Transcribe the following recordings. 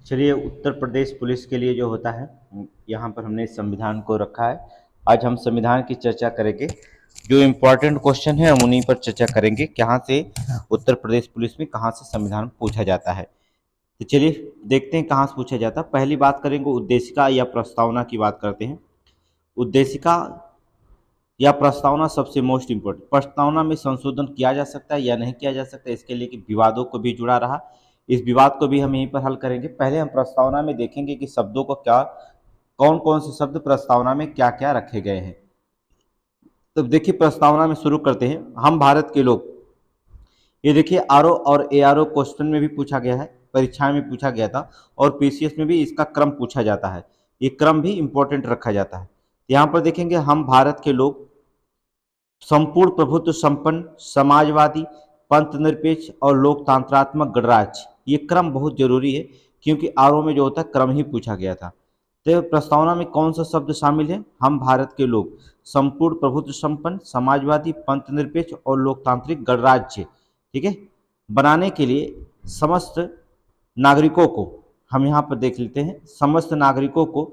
चलिए, उत्तर प्रदेश पुलिस के लिए जो होता है, यहाँ पर हमने संविधान को रखा है। आज हम संविधान की चर्चा करेंगे। जो इम्पोर्टेंट क्वेश्चन है हम उन्हीं पर चर्चा करेंगे। कहाँ से उत्तर प्रदेश पुलिस में कहाँ से संविधान पूछा जाता है। तो चलिए देखते हैं कहाँ से पूछा जाता है। पहली बात करेंगे उद्देशिका या प्रस्तावना की बात करते हैं। उद्देशिका या प्रस्तावना सबसे मोस्ट इम्पोर्टेंट। प्रस्तावना में संशोधन किया जा सकता है या नहीं किया जा सकता, इसके लिए कि विवादों को भी जुड़ा रहा। इस विवाद को भी हम यहीं पर हल करेंगे। पहले हम प्रस्तावना में देखेंगे कि शब्दों को क्या, कौन कौन से शब्द प्रस्तावना में क्या क्या रखे गए हैं। तो देखिए प्रस्तावना में शुरू करते हैं। हम भारत के लोग, ये देखिए आरओ और एआरओ क्वेश्चन में भी पूछा गया है, परीक्षा में पूछा गया था, और पीसीएस में भी इसका क्रम पूछा जाता है। ये क्रम भी इंपॉर्टेंट रखा जाता है। यहाँ पर देखेंगे हम भारत के लोग संपूर्ण प्रभुत्व संपन्न, समाजवादी, पंथ निरपेक्ष और लोकतंत्रात्मक गणराज्य। ये क्रम बहुत जरूरी है क्योंकि आरओ में जो होता है क्रम ही पूछा गया था। तो प्रस्तावना में कौन सा शब्द शामिल है? हम भारत के लोग संपूर्ण प्रभुत्व संपन्न, समाजवादी, पंथ निरपेक्ष और लोकतांत्रिक गणराज्य, ठीक है, बनाने के लिए समस्त नागरिकों को, हम यहाँ पर देख लेते हैं, समस्त नागरिकों को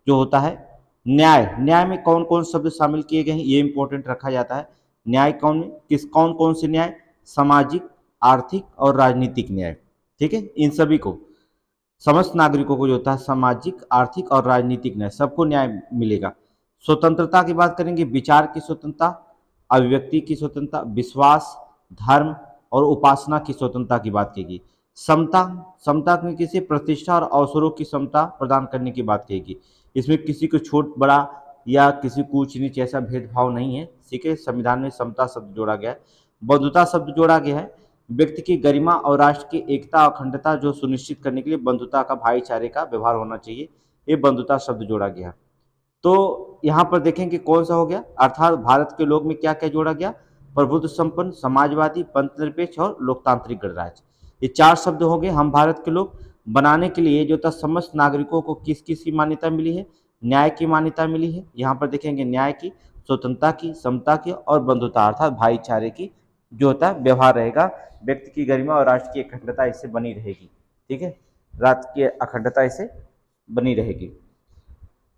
जो होता है न्याय, न्याय में कौन कौन शब्द शामिल किए गए हैं ये इंपॉर्टेंट रखा जाता है। न्याय कौन कौन से न्याय? सामाजिक, आर्थिक और राजनीतिक न्याय, ठीक है। इन सभी को, समस्त नागरिकों को जो होता है सामाजिक, आर्थिक और राजनीतिक न्याय, सबको न्याय मिलेगा। स्वतंत्रता की बात करेंगे, विचार की स्वतंत्रता, अभिव्यक्ति की स्वतंत्रता, विश्वास, धर्म और उपासना की स्वतंत्रता की बात कहेगी। समता, समता में किसी प्रतिष्ठा और अवसरों की समता प्रदान करने की बात कहेगी। इसमें किसी को छोट बड़ा या किसी को ऊंच नीच ऐसा भेदभाव नहीं है, ठीक है। संविधान में समता शब्द जोड़ा गया है। बंधुता शब्द जोड़ा गया है। व्यक्ति की गरिमा और राष्ट्र की एकता अखंडता जो सुनिश्चित करने के लिए बंधुता का, भाईचारे का व्यवहार होना चाहिए, ये बंधुता शब्द जोड़ा गया। तो यहाँ पर देखेंगे कौन सा हो गया, अर्थात भारत के लोग में क्या क्या जोड़ा गया? प्रभुत्व संपन्न, समाजवादी, पंथ निरपेक्ष और लोकतांत्रिक गणराज्य। ये चार शब्द हो गए। हम भारत के लोग बनाने के लिए जो था समस्त नागरिकों को किस किस की मान्यता मिली है? न्याय की मान्यता मिली है। यहाँ पर देखेंगे न्याय की, स्वतंत्रता की, समता की और बंधुता अर्थात भाईचारे की जो होता है व्यवहार रहेगा। व्यक्ति की गरिमा और राष्ट्र की अखंडता इससे बनी रहेगी, ठीक है। राष्ट्र की अखंडता इससे बनी रहेगी।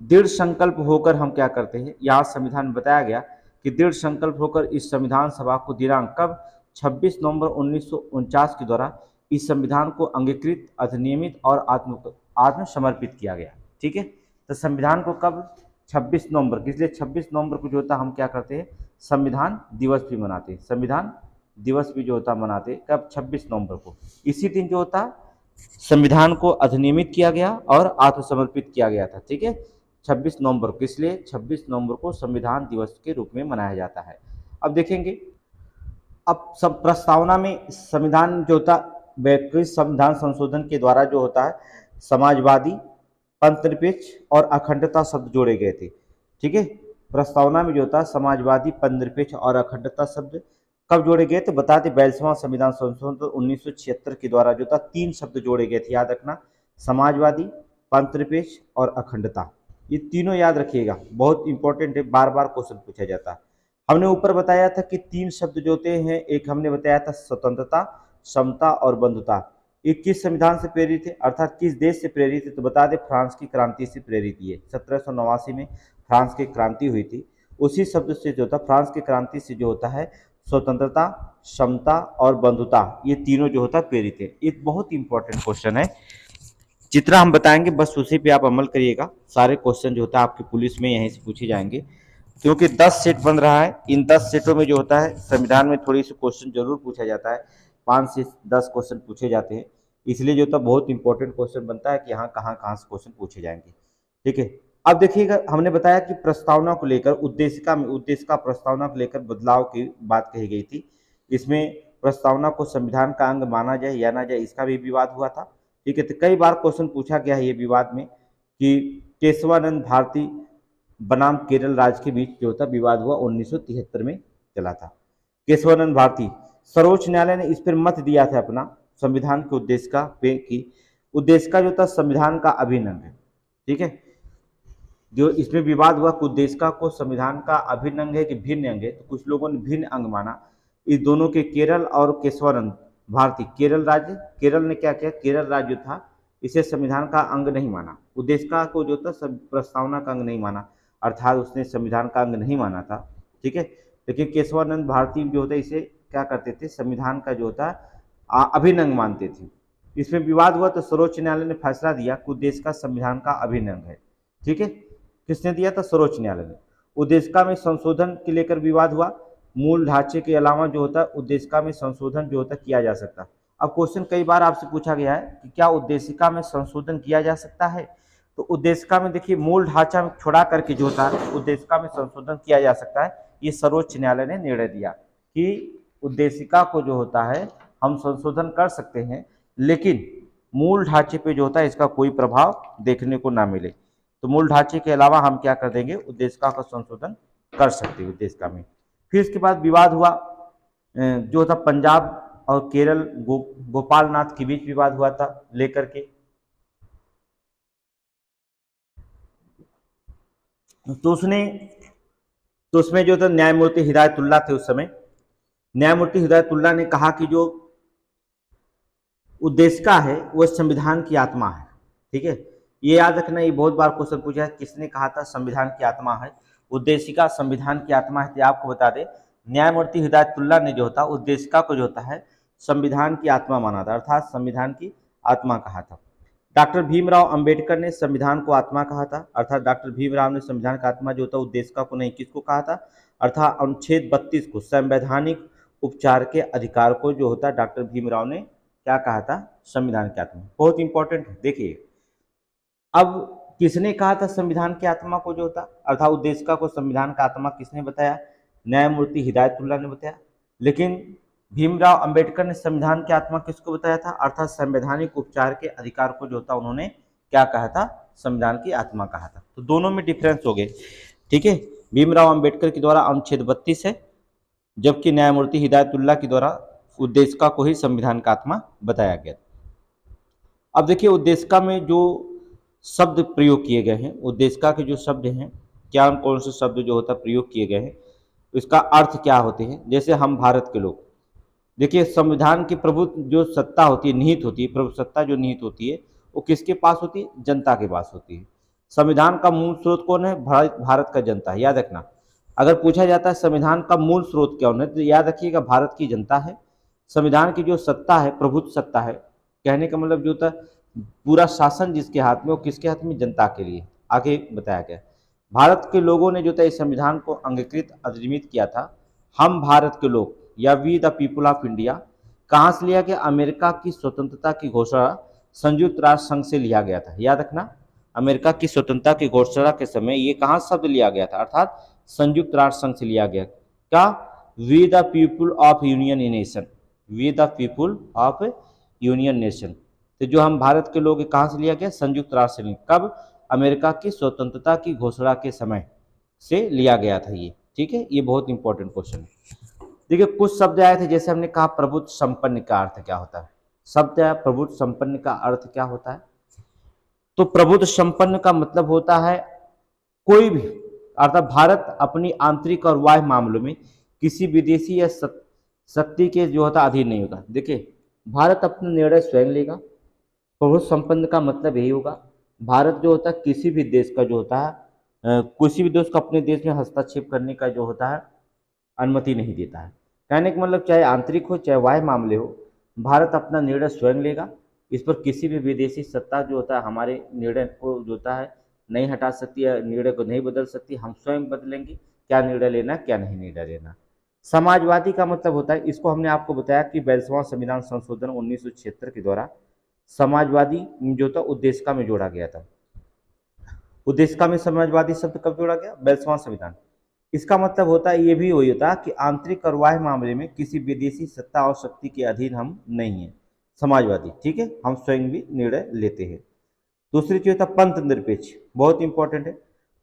दृढ़ संकल्प होकर हम क्या करते हैं, यहाँ संविधान में बताया गया कि दृढ़ संकल्प होकर इस संविधान सभा को दिनांक कब? 26 नवंबर 1949 के द्वारा इस संविधान को अंगीकृत, अधिनियमित और आत्मसमर्पित किया गया, ठीक है। तो संविधान को कब? 26 नवंबर, इसलिए 26 नवंबर को जो होता हम क्या करते हैं? संविधान दिवस भी मनाते हैं। संविधान दिवस भी जो होता मनाते कब? 26 नवंबर को। इसी दिन जो होता संविधान को अधिनियमित किया गया और आत्मसमर्पित किया गया था, ठीक है। 26 नवंबर को, इसलिए 26 नवंबर को संविधान दिवस के रूप में मनाया जाता है। अब देखेंगे, अब सब प्रस्तावना में संविधान जो होता वैश्विक संविधान संशोधन के द्वारा जो होता है समाजवादी, पंथनिरपेक्ष और अखंडता शब्द जोड़े गए थे, ठीक है। प्रस्तावना में जो होता है समाजवादी, पंथनिरपेक्ष और अखंडता शब्द कब जोड़े गए थे? बताते 42वां संविधान संशोधन 1976 के द्वारा जो था 3 शब्द जोड़े गए थे, याद रखना, समाजवादी, पंथनिरपेक्ष और अखंडता। ये तीनों याद रखिएगा, बहुत इंपॉर्टेंट है, बार बार क्वेश्चन पूछा जाता है। हमने ऊपर बताया था कि 3 शब्द जो होते हैं, एक हमने बताया था स्वतंत्रता, समता और बंधुता। ये किस संविधान से प्रेरित है, अर्थात किस देश से प्रेरित है? तो बता दें फ्रांस की क्रांति से प्रेरित है। 1789 में फ्रांस की क्रांति हुई थी, उसी शब्द से जो था फ्रांस की क्रांति से जो होता है स्वतंत्रता, समता और बंधुता, ये तीनों जो होता है प्रेरित है। एक बहुत इंपॉर्टेंट क्वेश्चन है, जितना हम बताएंगे बस उसी पे आप अमल करिएगा। सारे क्वेश्चन जो होता है आपकी पुलिस में यहीं से पूछे जाएंगे, क्योंकि 10 सेट बन रहा है। इन 10 सेटों में जो होता है संविधान में थोड़ी सी क्वेश्चन जरूर पूछा जाता है, 5 से 10 क्वेश्चन पूछे जाते हैं। इसलिए जो होता है बहुत इंपॉर्टेंट क्वेश्चन बनता है कि यहाँ कहाँ से क्वेश्चन पूछे जाएंगे, ठीक है। अब देखिएगा, हमने बताया कि प्रस्तावना को लेकर उद्देशिका में, उद्देशिका प्रस्तावना को लेकर बदलाव की बात कही गई थी। इसमें प्रस्तावना को संविधान का अंग माना जाए या ना जाए, इसका भी विवाद हुआ था, ठीक है। तो कई बार क्वेश्चन पूछा गया है ये विवाद में कि केशवानंद भारती बनाम केरल राज्य के बीच जो होता विवाद हुआ 1973 में चला था। केशवानंद भारती, सर्वोच्च न्यायालय ने इस पर मत दिया था अपना, संविधान के उद्देशिका पे की, उद्देशिका जो था संविधान का अभिन्न अंग है, ठीक है। जो इसमें विवाद हुआ कि उद्देशिका को संविधान का अभिन्न अंग है कि भिन्न अंग है, तो कुछ लोगों ने भिन्न अंग माना। इस दोनों के, केरल और केशवानंद भारती, केरल राज्य, केरल ने क्या किया, केरल राज्य था इसे संविधान का अंग नहीं माना। उद्देशिका को जो था प्रस्तावना का अंग नहीं माना, अर्थात उसने संविधान का अंग नहीं माना था। ठीक है, लेकिन केशवानंद भारती जो होता है इसे क्या करते थे, संविधान का जो होता अभिन्न अंग मानते थे। इसमें विवाद हुआ तो सर्वोच्च न्यायालय ने फैसला दिया कि उद्देशिका संविधान का अभिन्न अंग है। ठीक है, किसने दिया था, सर्वोच्च न्यायालय ने। उद्देशिका में संशोधन के लेकर विवाद हुआ, मूल ढांचे के अलावा जो होता है उद्देशिका में संशोधन जो होता है किया जा सकता है। अब क्वेश्चन कई बार आपसे पूछा गया है कि क्या उद्देशिका में संशोधन किया जा सकता है, तो उद्देशिका में देखिए मूल ढांचा छोड़ा करके जो होता है उद्देशिका में संशोधन किया जा सकता है। ये सर्वोच्च न्यायालय ने निर्णय दिया कि उद्देशिका को जो होता है हम संशोधन कर सकते हैं, लेकिन मूल ढांचे पे जो होता है इसका कोई प्रभाव देखने को ना मिले। तो मूल ढांचे के अलावा हम क्या कर देंगे, उद्देशिका का संशोधन कर सकते हैं उद्देशिका में। फिर इसके बाद विवाद हुआ जो था पंजाब और केरल गोपाल नाथ के बीच विवाद हुआ था लेकर के। तो उसमें जो था न्यायमूर्ति हिदायतुल्लाह थे उस समय। न्यायमूर्ति हिदायतुल्लाह ने कहा कि जो उद्देशिका है वह संविधान की आत्मा है। ठीक है, ये याद रखना, ये बहुत बार क्वेश्चन पूछा है किसने कहा था संविधान की आत्मा है, उद्देशिका संविधान की आत्मा है। तो आपको बता दें न्यायमूर्ति हिदायतुल्लाह ने जो होता उद्देशिका को जो होता है संविधान की आत्मा माना था, अर्थात संविधान की आत्मा कहा था। डॉक्टर भीमराव अंबेडकर ने संविधान को आत्मा कहा था, अर्थात डॉक्टर भीमराव ने संविधान का आत्मा जो होता उद्देशिका को नहीं, किसको कहा था, अर्थात अनुच्छेद 32 को संवैधानिक उपचार के अधिकार को जो होता डॉक्टर भीमराव ने क्या कहा था, संविधान की आत्मा। बहुत इंपॉर्टेंट है, देखिए अब किसने कहा था संविधान की आत्मा को जो होता अर्थात उद्देशिका को संविधान का आत्मा किसने बताया, न्यायमूर्ति हिदायतुल्लाह ने बताया। लेकिन भीमराव अंबेडकर ने संविधान की आत्मा किसको बताया था, अर्थात संवैधानिक उपचार के अधिकार को जो होता उन्होंने क्या कहा था, संविधान की आत्मा कहा था। तो दोनों में डिफरेंस हो गए। ठीक है, भीमराव अंबेडकर के द्वारा अनुच्छेद 32 है, जबकि न्यायमूर्ति हिदायतुल्लाह के द्वारा उद्देशिका को ही संविधान का आत्मा बताया गया। अब देखिए उद्देशिका में जो शब्द प्रयोग किए गए हैं, उद्देशिका के जो शब्द हैं क्या कौन से शब्द जो होता प्रयोग किए गए हैं, इसका अर्थ क्या होते हैं। जैसे हम भारत के लोग, देखिए संविधान की प्रभुत्व जो सत्ता होती है, निहित होती है, प्रभु सत्ता जो निहित होती है वो किसके पास होती है, जनता के पास होती है। संविधान का मूल स्रोत कौन है, भारत का जनता है। याद रखना, अगर पूछा जाता है संविधान का मूल स्रोत कौन है, तो याद रखिएगा भारत की जनता है। संविधान की जो सत्ता है प्रभुत्व सत्ता है, कहने का मतलब जो होता पूरा शासन जिसके हाथ में, वो किसके हाथ में, जनता के लिए। आगे बताया गया भारत के लोगों ने जो था इस संविधान को अंगीकृत अधिनियमित किया था। हम भारत के लोग या we the people of India कहाँ से लिया गया, अमेरिका की स्वतंत्रता की घोषणा संयुक्त राष्ट्र संघ से लिया गया था। याद रखना, अमेरिका की स्वतंत्रता की घोषणा के समय ये कहाँ शब्द लिया गया था, अर्थात संयुक्त राष्ट्र संघ से लिया गया। क्या, we the people of union nation, we the people of union nation. तो जो हम भारत के लोग कहाँ से लिया गया, संयुक्त राष्ट्र से। कब, अमेरिका की स्वतंत्रता की घोषणा के समय से लिया गया था ये। ठीक है, ये बहुत इंपॉर्टेंट क्वेश्चन है। देखिए कुछ शब्द आए थे, जैसे हमने कहा प्रभुत्व संपन्न का अर्थ क्या होता है, शब्द है प्रभुत्व संपन्न का अर्थ क्या होता है। तो प्रभुत्व संपन्न का मतलब होता है कोई भी, अर्थात भारत अपनी आंतरिक और बाह्य मामलों में किसी विदेशी या शक्ति के जो होता अधीन नहीं होता। देखिए भारत अपना निर्णय स्वयं लेगा। प्रभुत्व संपन्न का मतलब यही होगा, भारत जो होता है किसी भी देश का जो होता है किसी भी देश को अपने देश में हस्तक्षेप करने का जो होता है अनुमति नहीं देता है। कहने का मतलब चाहे आंतरिक हो चाहे बाह्य मामले हो, भारत अपना निर्णय स्वयं लेगा। इस पर किसी भी विदेशी सत्ता जो होता है हमारे निर्णय को जो होता है नहीं हटा सकती है, निर्णय को नहीं बदल सकती। हम स्वयं बदलेंगे क्या निर्णय लेना क्या नहीं निर्णय लेना। समाजवादी का मतलब होता है, इसको हमने आपको बताया कि 42वां संविधान संशोधन 1976 के द्वारा समाजवादी जो था उद्देशिका में जोड़ा गया था। उद्देशिका में समाजवादी शब्द कब जोड़ा गया, 42वां संविधान। इसका मतलब होता है ये भी वही होता कि आंतरिक और बाह्य मामले में किसी विदेशी सत्ता और शक्ति के अधीन हम नहीं हैं, समाजवादी। ठीक है, हम स्वयं भी निर्णय लेते हैं। दूसरी चीज होता पंथ निरपेक्ष, बहुत इंपॉर्टेंट है।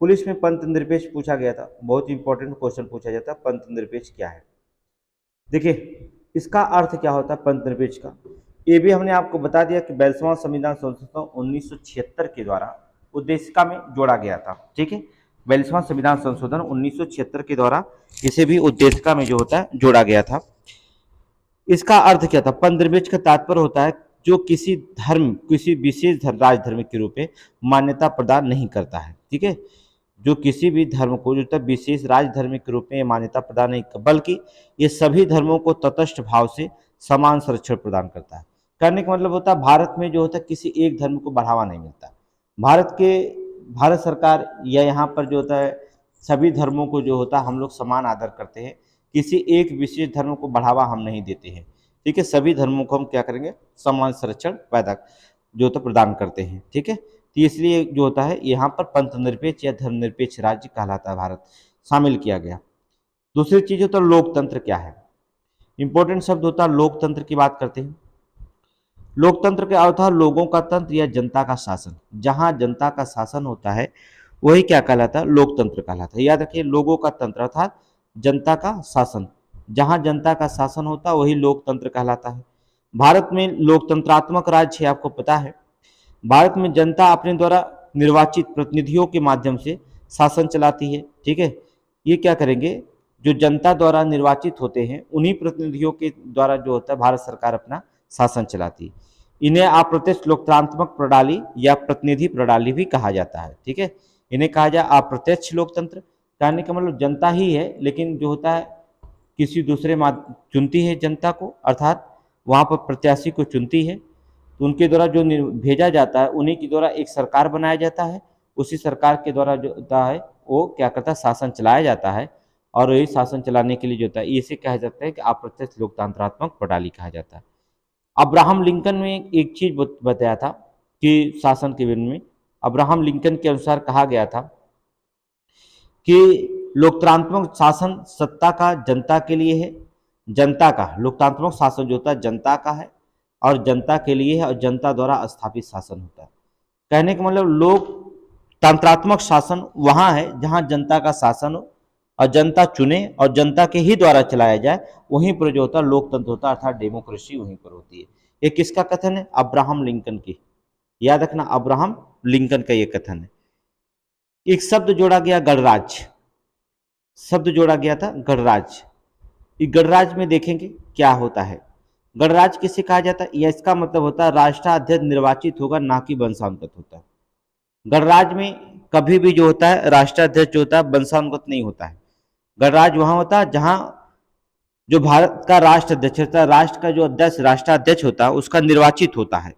पुलिस में पंथ निरपेक्ष पूछा गया था, बहुत इंपॉर्टेंट क्वेश्चन पूछा जाता है, पंथ निरपेक्ष क्या है। देखिए इसका अर्थ क्या होता है पंथ निरपेक्ष का, ये भी हमने आपको बता दिया कि 42वां संविधान संशोधन 1976 के द्वारा उद्देशिका में जोड़ा गया था। ठीक है, 42वां संविधान संशोधन 1976 के द्वारा इसे भी उद्देशिका में जो होता है जोड़ा गया था। इसका अर्थ क्या था, पंथ निरपेक्ष का तात्पर्य होता है जो किसी धर्म, किसी विशेष राजधर्म के रूप में मान्यता प्रदान नहीं करता है। ठीक है, जो किसी भी धर्म को जो तब विशेष राजधर्म के रूप में मान्यता प्रदान नहीं, बल्कि ये सभी धर्मों को तटस्थ भाव से समान संरक्षण प्रदान करता है। करने का मतलब होता है भारत में जो होता है किसी एक धर्म को बढ़ावा नहीं मिलता। भारत सरकार या यहाँ पर जो होता है सभी धर्मों को जो होता है हम लोग समान आदर करते हैं, किसी एक विशेष धर्म को बढ़ावा हम नहीं देते हैं। ठीक है, सभी धर्मों को हम क्या करेंगे, समान संरक्षण जो होता प्रदान करते हैं। ठीक है, तो इसलिए जो होता है यहाँ पर पंथ निरपेक्ष या धर्मनिरपेक्ष राज्य कहलाता है भारत, शामिल किया गया। दूसरी चीज होता है लोकतंत्र क्या है, इंपॉर्टेंट शब्द होता है लोकतंत्र की बात करते हैं। लोकतंत्र का अर्थ है लोगों का तंत्र या जनता का शासन। जहां जनता का शासन होता है वही क्या कहलाता है, लोकतंत्र कहलाता है। याद रखिए, लोगों का तंत्र अर्थात जनता का शासन, जहां जनता का शासन होता है वही लोकतंत्र कहलाता है। भारत में लोकतंत्रात्मक राज्य है, आपको पता है। भारत में जनता अपने द्वारा निर्वाचित प्रतिनिधियों के माध्यम से शासन चलाती है। ठीक है, ये क्या करेंगे, जो जनता द्वारा निर्वाचित होते हैं उन्हीं प्रतिनिधियों के द्वारा जो होता है भारत सरकार अपना शासन चलाती है। इन्हें अप्रत्यक्ष लोकतांत्रिक प्रणाली या प्रतिनिधि प्रणाली भी कहा जाता है। ठीक है, इन्हें कहा जाए अप्रत्यक्ष लोकतंत्र। कहने का मतलब जनता ही है, लेकिन जो होता है किसी दूसरे चुनती है जनता को, अर्थात वहाँ पर प्रत्याशी को चुनती है, तो उनके द्वारा जो भेजा जाता है उन्हीं के द्वारा एक सरकार बनाया जाता है। उसी सरकार के द्वारा जो होता है वो क्या करता है, शासन चलाया जाता है। और यही शासन चलाने के लिए जो होता है इसे कहा जाता है कि अप्रत्यक्ष लोकतांत्रात्मक प्रणाली कहा जाता है। अब्राहम लिंकन ने एक चीज बताया था कि शासन के बारे में, अब्राहम लिंकन के अनुसार कहा गया था कि लोकतांत्रिक शासन सत्ता का जनता के लिए है, जनता का लोकतांत्रिक शासन जो होता है जनता का है और जनता के लिए है, और जनता द्वारा स्थापित शासन होता है। कहने का मतलब लोकतंत्रात्मक शासन वहां है जहां जनता का शासन हो और जनता चुने और जनता के ही द्वारा चलाया जाए, वहीं पर जो होता है लोकतंत्र होता है, अर्थात डेमोक्रेसी वहीं पर होती है। ये किसका कथन है, अब्राहम लिंकन की। याद रखना, अब्राहम लिंकन का ये कथन है। एक शब्द जोड़ा गया गणराज्य, शब्द जोड़ा गया था गणराज्य। गणराज्य में देखेंगे क्या होता है, गणराज्य किसे कहा जाता है, या इसका मतलब होता है राष्ट्राध्यक्ष निर्वाचित होगा, ना कि वंशानुगत होता है। गणराज्य में कभी भी जो होता है राष्ट्राध्यक्ष जो होता है वंशानुगत नहीं होता है। गणराज्य वहां होता है जहां जो भारत का राष्ट्राध्यक्ष होता है, राष्ट्र का जो अध्यक्ष राष्ट्राध्यक्ष होता है उसका निर्वाचित होता है,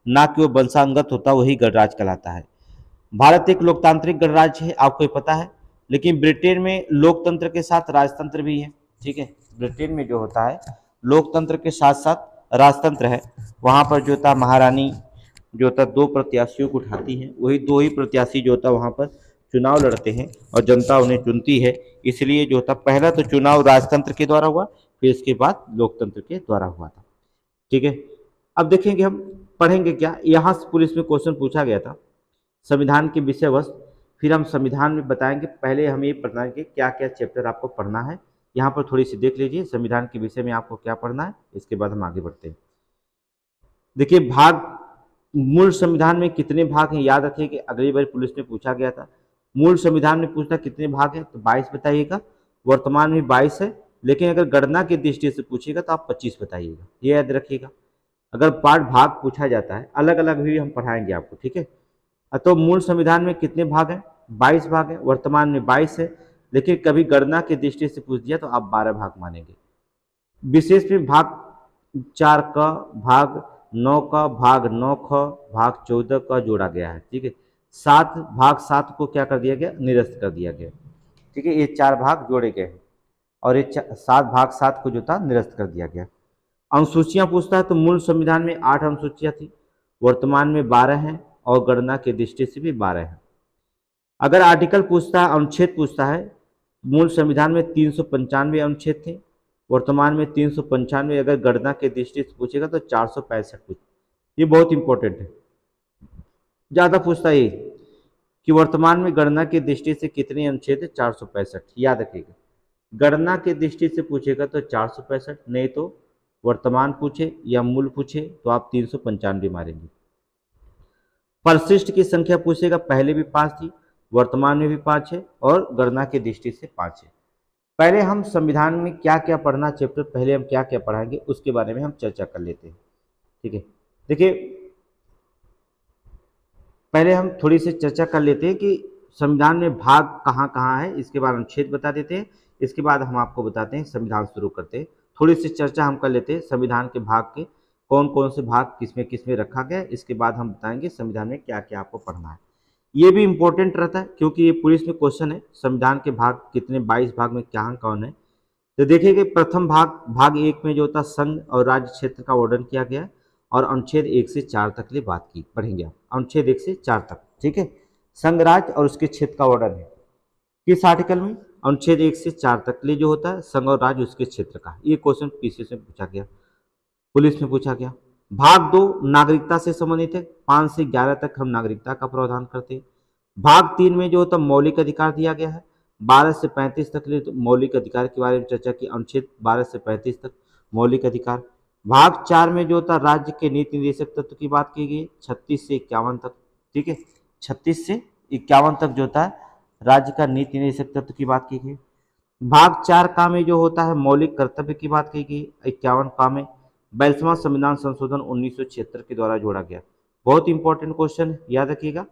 ना कि वो वंशानुगत होता है, वही गणराज्य कहलाता है। भारत एक लोकतांत्रिक गणराज्य है, आपको पता है, लेकिन ब्रिटेन में लोकतंत्र के साथ राजतंत्र भी है। ठीक है, ब्रिटेन में जो होता है लोकतंत्र के साथ साथ राजतंत्र है। वहां पर जो होता महारानी जो होता दो प्रत्याशियों को उठाती है, वही दो ही प्रत्याशी जो होता वहां पर चुनाव लड़ते हैं और जनता उन्हें चुनती है। इसलिए जो होता पहला तो चुनाव राजतंत्र के द्वारा हुआ, फिर इसके बाद लोकतंत्र के द्वारा हुआ था। ठीक है, अब देखेंगे हम पढ़ेंगे क्या, यहाँ से पुलिस में क्वेश्चन पूछा गया था संविधान के विषय वस्तु, फिर हम संविधान में बताएंगे। पहले हम ये बताएंगे क्या क्या चैप्टर आपको पढ़ना है, यहाँ पर थोड़ी सी देख लीजिए संविधान के विषय में आपको क्या पढ़ना है, इसके बाद हम आगे बढ़ते हैं। देखिए भाग, मूल संविधान में कितने भाग हैं, याद रखिए कि अगली बार पुलिस में पूछा गया था मूल संविधान में पूछता कितने भाग हैं, तो 22 बताइएगा। वर्तमान में 22 है, लेकिन अगर गणना की दृष्टि से पूछेगा तो आप 25 बताइएगा, ये याद रखिएगा। अगर पार्ट भाग पूछा जाता है, अलग अलग भी हम पढ़ाएंगे आपको। ठीक है, तो मूल संविधान में कितने भाग हैं, 22 भाग है, वर्तमान में 22 है, लेकिन कभी गणना की दृष्टि से पूछ दिया तो आप 12 भाग मानेंगे। विशेष में भाग 4 का, भाग 9 का, भाग 9 का, भाग 14 का जोड़ा गया है। ठीक है, 7 भाग 7 को क्या कर दिया गया, निरस्त कर दिया गया। ठीक है, ये 4 भाग जोड़े गए हैं और ये 7 भाग 7 को जो था निरस्त कर दिया गया। अनुसूचियां पूछता है तो मूल संविधान में 8 अनुसूचियां थी, वर्तमान में 12 हैं और गणना की दृष्टि से भी 12 हैं। अगर आर्टिकल पूछता है, अनुच्छेद पूछता है, मूल संविधान में 395 अनुच्छेद थे, वर्तमान में 395, अगर गणना के दृष्टि से पूछेगा तो 465 पूछ। ये बहुत इंपॉर्टेंट है, ज़्यादा पूछता है कि वर्तमान में गणना की दृष्टि से कितने अनुच्छेद है, 465, याद रखिएगा। गणना की दृष्टि से पूछेगा तो 465, नहीं तो वर्तमान पूछे या मूल पूछे तो आप 395 मारेंगे। परिशिष्ट की संख्या पूछेगा, पहले भी 5 थी, वर्तमान में भी 5 है और गणना की दृष्टि से 5 है। पहले हम संविधान में क्या क्या पढ़ना चैप्टर, पहले हम क्या क्या पढ़ाएंगे उसके बारे में हम चर्चा कर लेते हैं। ठीक है, देखिए, पहले हम थोड़ी सी चर्चा कर लेते हैं कि संविधान में भाग कहाँ कहाँ है, इसके बाद अनुच्छेद बता देते हैं, इसके बाद हम आपको बताते हैं, संविधान शुरू करते हैं। थोड़ी सी चर्चा हम कर लेते हैं संविधान के भाग के, कौन कौन से भाग किस में रखा गया है, इसके बाद हम बताएंगे संविधान में क्या क्या आपको पढ़ना है। ये भी इंपॉर्टेंट रहता है क्योंकि ये पुलिस में क्वेश्चन है, संविधान के भाग कितने, 22 भाग में क्या कौन है। तो देखिए कि प्रथम भाग 1 में जो होता संघ और राज्य क्षेत्र का वर्णन किया गया है, और अनुच्छेद 1 से 4 तक के लिए बात की पढ़ेंगे आप, अनुच्छेद 1 से 4 तक, ठीक है। संघ राज्य और उसके क्षेत्र का वर्णन है किस आर्टिकल में, अनुच्छेद 1 से 4 तक के लिए जो होता है संघ और राज्य उसके क्षेत्र का। ये क्वेश्चन पीसीएस में पूछा गया, पुलिस में पूछा गया। भाग 2 नागरिकता से संबंधित है, 5 से 11 तक हम नागरिकता का प्रावधान करते हैं। भाग 3 में जो होता मौलिक अधिकार दिया गया है, 12 से 35 तक लिए तो मौलिक अधिकार के बारे में चर्चा की, अनुच्छेद 12 से 35 तक मौलिक अधिकार। भाग 4 में जो होता राज्य के नीति निर्देशक तत्व की बात की गई, 36 से 51 तक, ठीक है, 36 से 51 तक जो होता है राज्य का नीति निर्देशक तत्व की बात की गई। भाग 4 का में जो होता है मौलिक कर्तव्य की बात की गई, 51 का में 42वां संविधान संशोधन 1976 के द्वारा जोड़ा गया। बहुत इंपॉर्टेंट क्वेश्चन याद रखिएगा,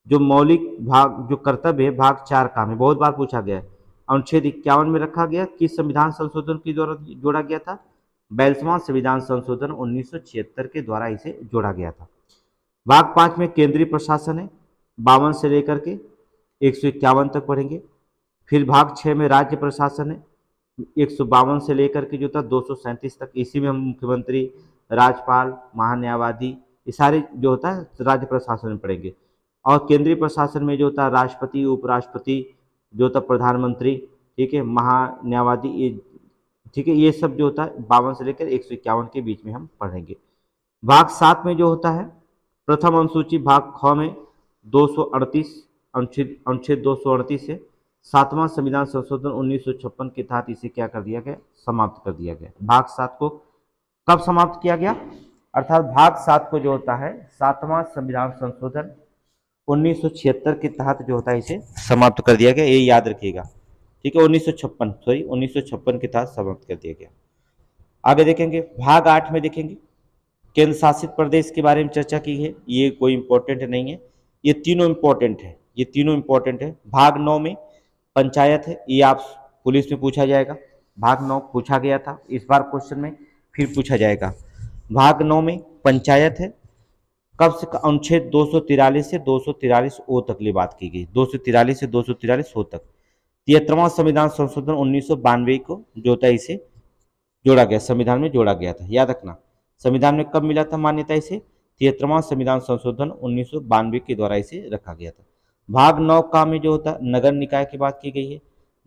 जो मौलिक भाग जो कर्तव्य है भाग 4 का में बहुत बार पूछा गया है, अनुच्छेद 51 में रखा गया, किस संविधान संशोधन के द्वारा जोड़ा गया था, 42वां संविधान संशोधन 1976 के द्वारा इसे जोड़ा गया था। भाग 5 में केंद्रीय प्रशासन है, 52 से लेकर के 151 तक पढ़ेंगे। फिर भाग 6 में राज्य प्रशासन है, 152 से लेकर के जो था 237 तक, इसी में हम मुख्यमंत्री, राज्यपाल, महान्यायवादी, ये सारे जो होता है राज्य प्रशासन में पढ़ेंगे। और केंद्रीय प्रशासन में जो होता है राष्ट्रपति, उपराष्ट्रपति, जो होता प्रधानमंत्री, ठीक है, महान्यायवादी, ये ठीक है, ये सब जो होता है 52 से लेकर 151 के बीच में हम पढ़ेंगे। भाग 7 में जो होता है प्रथम अनुसूची, भाग ख में 238 अनुच्छेद 238 से 7वां संविधान संशोधन 1956 के तहत इसे क्या कर दिया गया, समाप्त कर दिया गया। भाग 7 को कब समाप्त किया गया, अर्थात भाग 7 को जो होता है 7वां संविधान संशोधन 1976 के तहत जो होता है इसे समाप्त कर दिया गया, ये याद रखिएगा, ठीक है। 1956 के तहत समाप्त कर दिया गया। आगे देखेंगे भाग 8 में देखेंगे केंद्र शासित प्रदेश के बारे में चर्चा की है, ये कोई इंपॉर्टेंट नहीं है, ये तीनों इंपॉर्टेंट है, ये तीनों इंपॉर्टेंट है। भाग 9 में पंचायत है, ये आप पुलिस में पूछा जाएगा, भाग 9 पूछा गया था, इस बार क्वेश्चन में फिर पूछा जाएगा। भाग 9 में पंचायत है, कब से, अनुच्छेद 243 से 243 ओ तक की बात की गई, 243 से 243 ओ तक। 73वां संविधान संशोधन 1992 को जो होता है इसे जोड़ा गया, संविधान में जोड़ा गया था, याद रखना। संविधान में कब मिला था मान्यता इसे, 73वां संविधान संशोधन 1992 के द्वारा इसे रखा गया था। भाग 9 का में जो होता नगर निकाय की बात की गई है,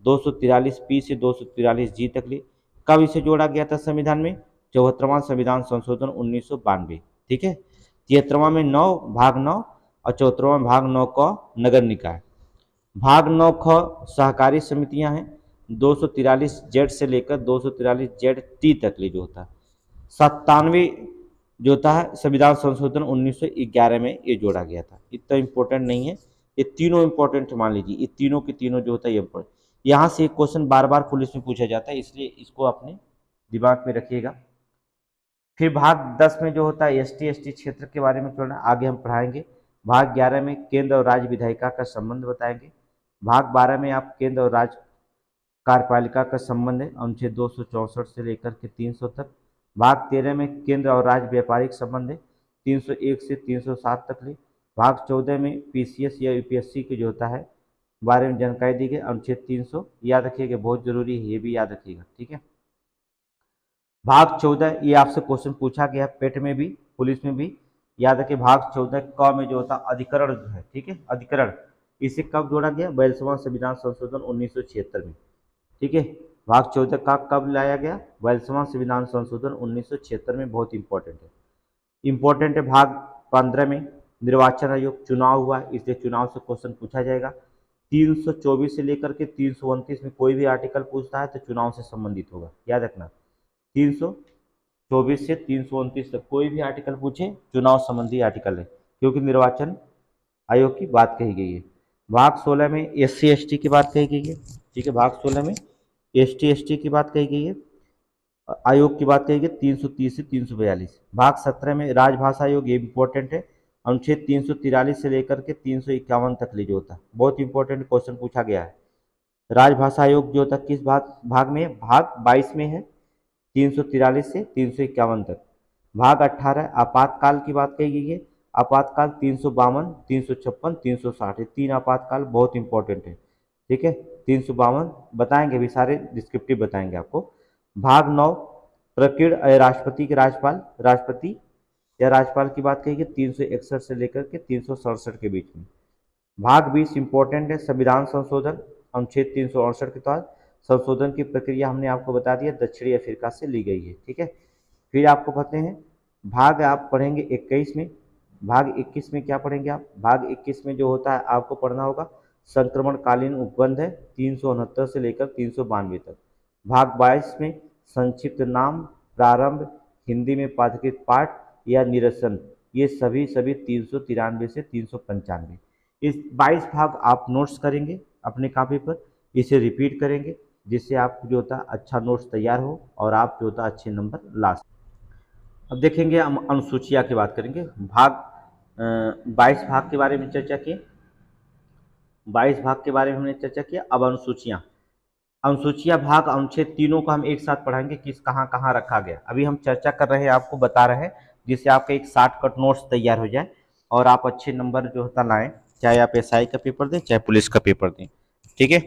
243 पी से 243 जी तक लिए, कब इसे जोड़ा गया था संविधान में, 74वां संविधान संशोधन 1992, ठीक है। 73वां में 9 भाग 9 और 74वां भाग 9 का नगर निकाय। भाग 9 ख सहकारी समितियां हैं, 243 जेड से लेकर 243 जेड टी तक लिए जो होता है। 97 जो होता है संविधान संशोधन 1911 में ये जोड़ा गया था, इतना इंपॉर्टेंट नहीं है, ये तीनों इंपॉर्टेंट मान लीजिए, ये तीनों के तीनों जो होता है ये इंपॉर्टेंट। यहाँ से एक क्वेश्चन बार बार पुलिस में पूछा जाता है, इसलिए इसको अपने दिमाग में रखिएगा। फिर भाग 10 में जो होता है ST क्षेत्र के बारे में थोड़ा आगे हम पढ़ाएंगे। भाग 11 में केंद्र और राज्य विधायिका का संबंध बताएंगे। भाग 12 में आप केंद्र और राज्य कार्यपालिका का संबंध है, अनुच्छेद 264 से लेकर के 300 तक। भाग 13 में केंद्र और राज्य व्यापारिक संबंध है, 301 से 307 तक ले। भाग 14 में PCS या UPSC के जो होता है बारे में जानकारी दी गई, अनुच्छेद 300 याद रखिएगा, बहुत जरूरी है, ये भी याद रखिएगा, ठीक है। भाग 14 ये आपसे क्वेश्चन पूछा गया पेट में भी, पुलिस में भी, याद रखिए। भाग 14 क में जो होता अधिकरण जो है, ठीक है, अधिकरण, इसे कब जोड़ा गया, 42वां संविधान संशोधन 1976 में, ठीक है। भाग 14 का कब लाया गया, 42वां संविधान संशोधन 1976 में, बहुत इंपॉर्टेंट है। भाग 15 में निर्वाचन आयोग, चुनाव हुआ, इसलिए चुनाव से क्वेश्चन पूछा जाएगा। 324 से लेकर के 329 में कोई भी आर्टिकल पूछता है तो चुनाव से संबंधित होगा, याद रखना। 324 से 329 तक कोई भी आर्टिकल पूछे चुनाव संबंधी आर्टिकल है, क्योंकि निर्वाचन आयोग की बात कही गई है। भाग 16 में SC ST की बात कही गई है, ठीक है, भाग 16 में ST ST की बात कही गई है। आयोग की बात करेंगे 330 से 342। भाग 17 में राजभाषा आयोग, ये इंपॉर्टेंट है, अनुच्छेद 343 से लेकर के 351 तक ले जो होता है, बहुत इंपॉर्टेंट क्वेश्चन पूछा गया है। राजभाषा आयोग जो होता है किस भाग में है? भाग 22 में है, 343 से 351 तक। भाग 18 आपातकाल की बात कही गई है। आपातकाल 352, 356, 360, तीन आपातकाल बहुत इंपॉर्टेंट है, ठीक है। 352 बताएंगे, अभी सारे डिस्क्रिप्टिव बताएंगे आपको। भाग 9 प्रकीर्ण राष्ट्रपति के राष्ट्रपति या राज्यपाल की बात कही 361 से लेकर के 367 के बीच में। भाग 20 इंपॉर्टेंट है, संविधान संशोधन, अनुच्छेद 368 के तहत संशोधन की प्रक्रिया हमने आपको बता दिया, दक्षिणी अफ्रीका से ली गई है, ठीक है। फिर आपको पता है भाग आप पढ़ेंगे 21 में। भाग 21 में क्या पढ़ेंगे आप? भाग 21 में जो होता है आपको पढ़ना होगा संक्रमणकालीन उपबंध है 369 से लेकर 392 तक। भाग 22 में संक्षिप्त नाम, प्रारंभ, हिंदी में पाठ्यकृत पाठ या निरसन, ये सभी 393 से 395। इस 22 भाग आप नोट्स करेंगे अपने कॉपी पर, इसे रिपीट करेंगे, जिससे आपको जो होता है अच्छा नोट्स तैयार हो और आप जो होता है अच्छे नंबर ला सकें। अब देखेंगे हम अनुसूचियाँ की बात करेंगे। भाग 22 भाग के बारे में चर्चा की, 22 भाग के बारे में हमने चर्चा किया। अब अनुसूचियाँ, अनुसूचियाँ भाग अनुच्छेद तीनों को हम एक साथ पढ़ाएंगे, किस कहाँ कहाँ रखा गया। अभी हम चर्चा कर रहे हैं, आपको बता रहे हैं, जिससे आपका एक शॉर्टकट नोट्स तैयार हो जाए और आप अच्छे नंबर जो होता लाएं, चाहे आप एसआई का पेपर दें चाहे पुलिस का पेपर दें, ठीक है।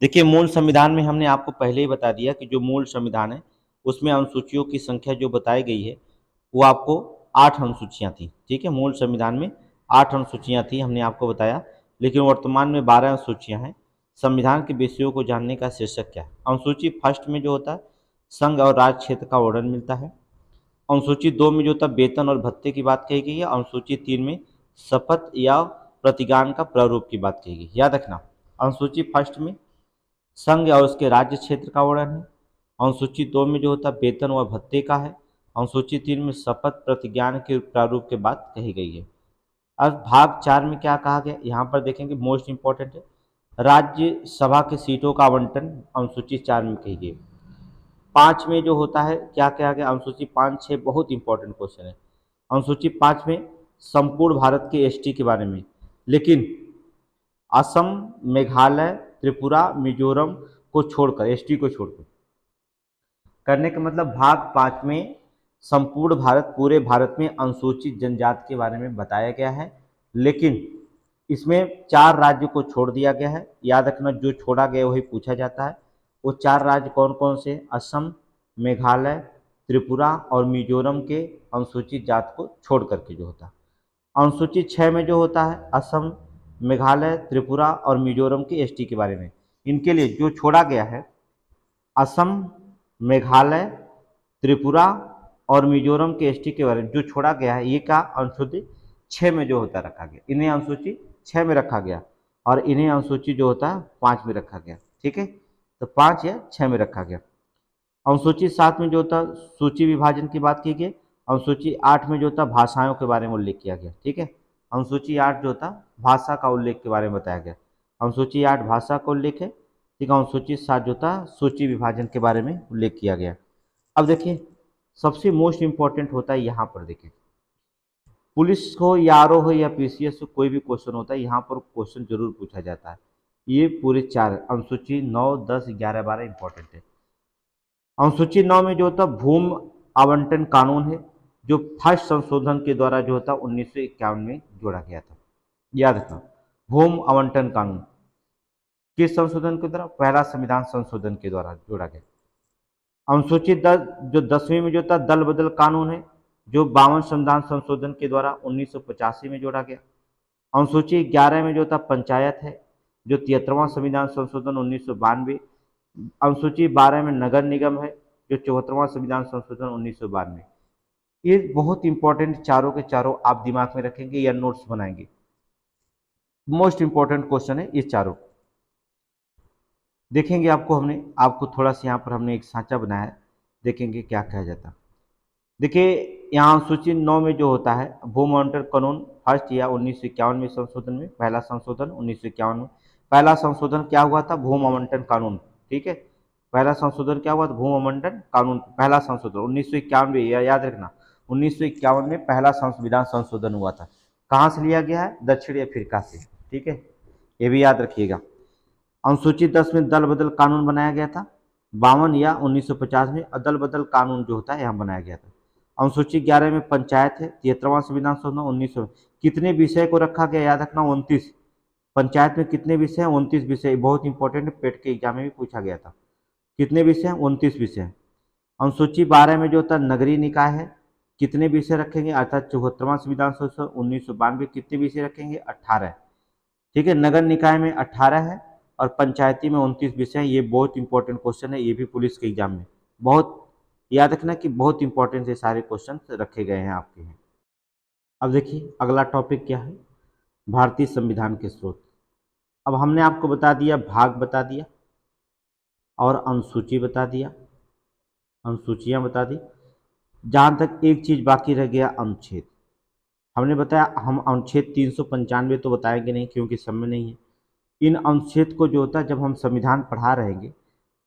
देखिए मूल संविधान में हमने आपको पहले ही बता दिया कि जो मूल संविधान है उसमें अनुसूचियों की संख्या जो बताई गई है वो आपको 8 अनुसूचियाँ थी, ठीक है। मूल संविधान में 8 अनुसूचियाँ थी, हमने आपको बताया, लेकिन वर्तमान में 12 अनुसूचियाँ हैं। संविधान के विषयों को जानने का शीर्षक क्या है? अनुसूची फर्स्ट में जो होता है संघ और राज्य क्षेत्र का वर्णन मिलता है। अनुसूची 2 में जो होता है वेतन और भत्ते की बात कही गई है। अनुसूची 3 में शपथ या प्रतिज्ञान का प्रारूप की बात कही गई। याद रखना, अनुसूची फर्स्ट में संघ और उसके राज्य क्षेत्र का वर्णन है। अनुसूची 2 में जो होता है वेतन व भत्ते का है। अनुसूची 3 में शपथ प्रतिज्ञान के प्रारूप के बात कही गई है। अब भाग 4 में क्या कहा गया, यहाँ पर देखेंगे मोस्ट इंपॉर्टेंट है, राज्यसभा की सीटों का आवंटन अनुसूची 4 में कही गई। 5 में जो होता है क्या कहा गया, अनुसूची 5, 6 बहुत इंपॉर्टेंट क्वेश्चन है। अनुसूची 5 में संपूर्ण भारत के एसटी के बारे में, लेकिन असम, मेघालय, त्रिपुरा, मिजोरम को छोड़कर, एसटी को छोड़कर, करने का मतलब भाग 5 में संपूर्ण भारत, पूरे भारत में अनुसूचित जनजाति के बारे में बताया गया है, लेकिन इसमें 4 राज्यों को छोड़ दिया गया है। याद रखना, जो छोड़ा गया वही पूछा जाता है। वो 4 राज्य कौन कौन से? असम, मेघालय, त्रिपुरा और मिजोरम के अनुसूचित जाति को छोड़ करके जो होता है। अनुसूचित 6 में जो होता है असम, मेघालय, त्रिपुरा और मिजोरम के एसटी के बारे में। इनके लिए जो छोड़ा गया है असम, मेघालय, त्रिपुरा और मिजोरम के एसटी के बारे में जो छोड़ा गया है, ये का अनुसूची 6 में जो होता रखा गया, इन्हें अनुसूची 6 में रखा गया और इन्हें अनुसूची जो होता है 5 में रखा गया, ठीक है। तो 5 या 6 में रखा गया। अनुसूची 7 में जो होता सूची विभाजन की बात की गई। अनुसूची 8 में जो होता भाषाओं के बारे में उल्लेख किया गया, ठीक है। अनुसूची 8 जो होता भाषा का उल्लेख के बारे में बताया गया। अनुसूची 8 भाषा का उल्लेख है, ठीक है। अनुसूची 7 जो होता सूची विभाजन के बारे में उल्लेख किया गया। अब देखिए सबसे मोस्ट इंपॉर्टेंट होता है यहाँ पर, देखिए पुलिस हो या आरओ हो या पीसीएस हो, कोई भी क्वेश्चन होता है यहाँ पर क्वेश्चन जरूर पूछा जाता है। ये पूरे 4 अनुसूची 9, 10, 11, 12 इंपॉर्टेंट है। अनुसूची 9 में जो होता भूमि आवंटन कानून है, जो फर्स्ट संशोधन के द्वारा जो होता 1951 में जोड़ा गया था। याद रखना, भूमि आवंटन कानून किस संशोधन के द्वारा? पहला संविधान संशोधन के द्वारा जोड़ा गया। अनुसूची 10 जो 10वीं में जो था दल बदल कानून है, जो 52 संविधान संशोधन के द्वारा 1985 में जोड़ा गया। अनुसूची 11 में जो था पंचायत है, जो 73वां संविधान संशोधन 1992। अनुसूची 12 में नगर निगम है, जो 74वां संविधान संशोधन 1992। ये बहुत इंपॉर्टेंट चारों के चारों आप दिमाग में रखेंगे या नोट्स बनाएंगे, मोस्ट इंपॉर्टेंट क्वेश्चन है ये चारों। देखेंगे आपको थोड़ा सा यहाँ पर हमने एक सांचा बनाया है, देखेंगे क्या कहा जाता है। देखिए यहाँ सूची 9 में जो होता है भूमि आवंटन कानून फर्स्ट या 1951 में संशोधन में, पहला संशोधन 1951 में। पहला संशोधन क्या हुआ था? भूमि आवंटन कानून, ठीक है। पहला संशोधन क्या हुआ था? भूमंडल कानून, पहला संशोधन 1991, याद रखना 1951 में पहला संविधान संशोधन हुआ था। कहाँ से लिया गया है? दक्षिणी अफ्रीका से। ठीक है, ये भी याद रखिएगा। अनुसूचित 10 में दल बदल कानून बनाया गया था 52 या 1950 में अदल बदल कानून जो होता है यहाँ बनाया गया था। अनुसूचित 11 में पंचायत है, 73वां संविधान संशोधन 1900। कितने विषय को रखा गया? याद रखना 29। पंचायत में कितने विषय हैं? 29 विषय। बहुत इंपॉर्टेंट, पेट के एग्जाम में भी पूछा गया था। कितने विषय हैं? 29 विषय। अनुसूची 12 में जो होता है नगरीय निकाय है, कितने विषय रखेंगे? अर्थात 74वां संविधान संशोधन 1992 कितने विषय रखेंगे? 18। ठीक है, नगर निकाय में 18 है और पंचायती में 29 विषय हैं। ये बहुत इंपॉर्टेंट क्वेश्चन है, ये भी पुलिस के एग्जाम में बहुत याद रखना कि बहुत इंपॉर्टेंट ये सारे क्वेश्चन रखे गए हैं आपके हैं। अब देखिए अगला टॉपिक क्या है? भारतीय संविधान के स्रोत। अब हमने आपको बता दिया, भाग बता दिया और अनुसूची बता दिया, अनुसूचियां बता दी। जहां तक एक चीज बाकी रह गया, अनुच्छेद। हमने बताया हम अनुच्छेद 395 तो बताएंगे नहीं क्योंकि समय नहीं है। इन अनुच्छेद को जो होता है जब हम संविधान पढ़ा रहेंगे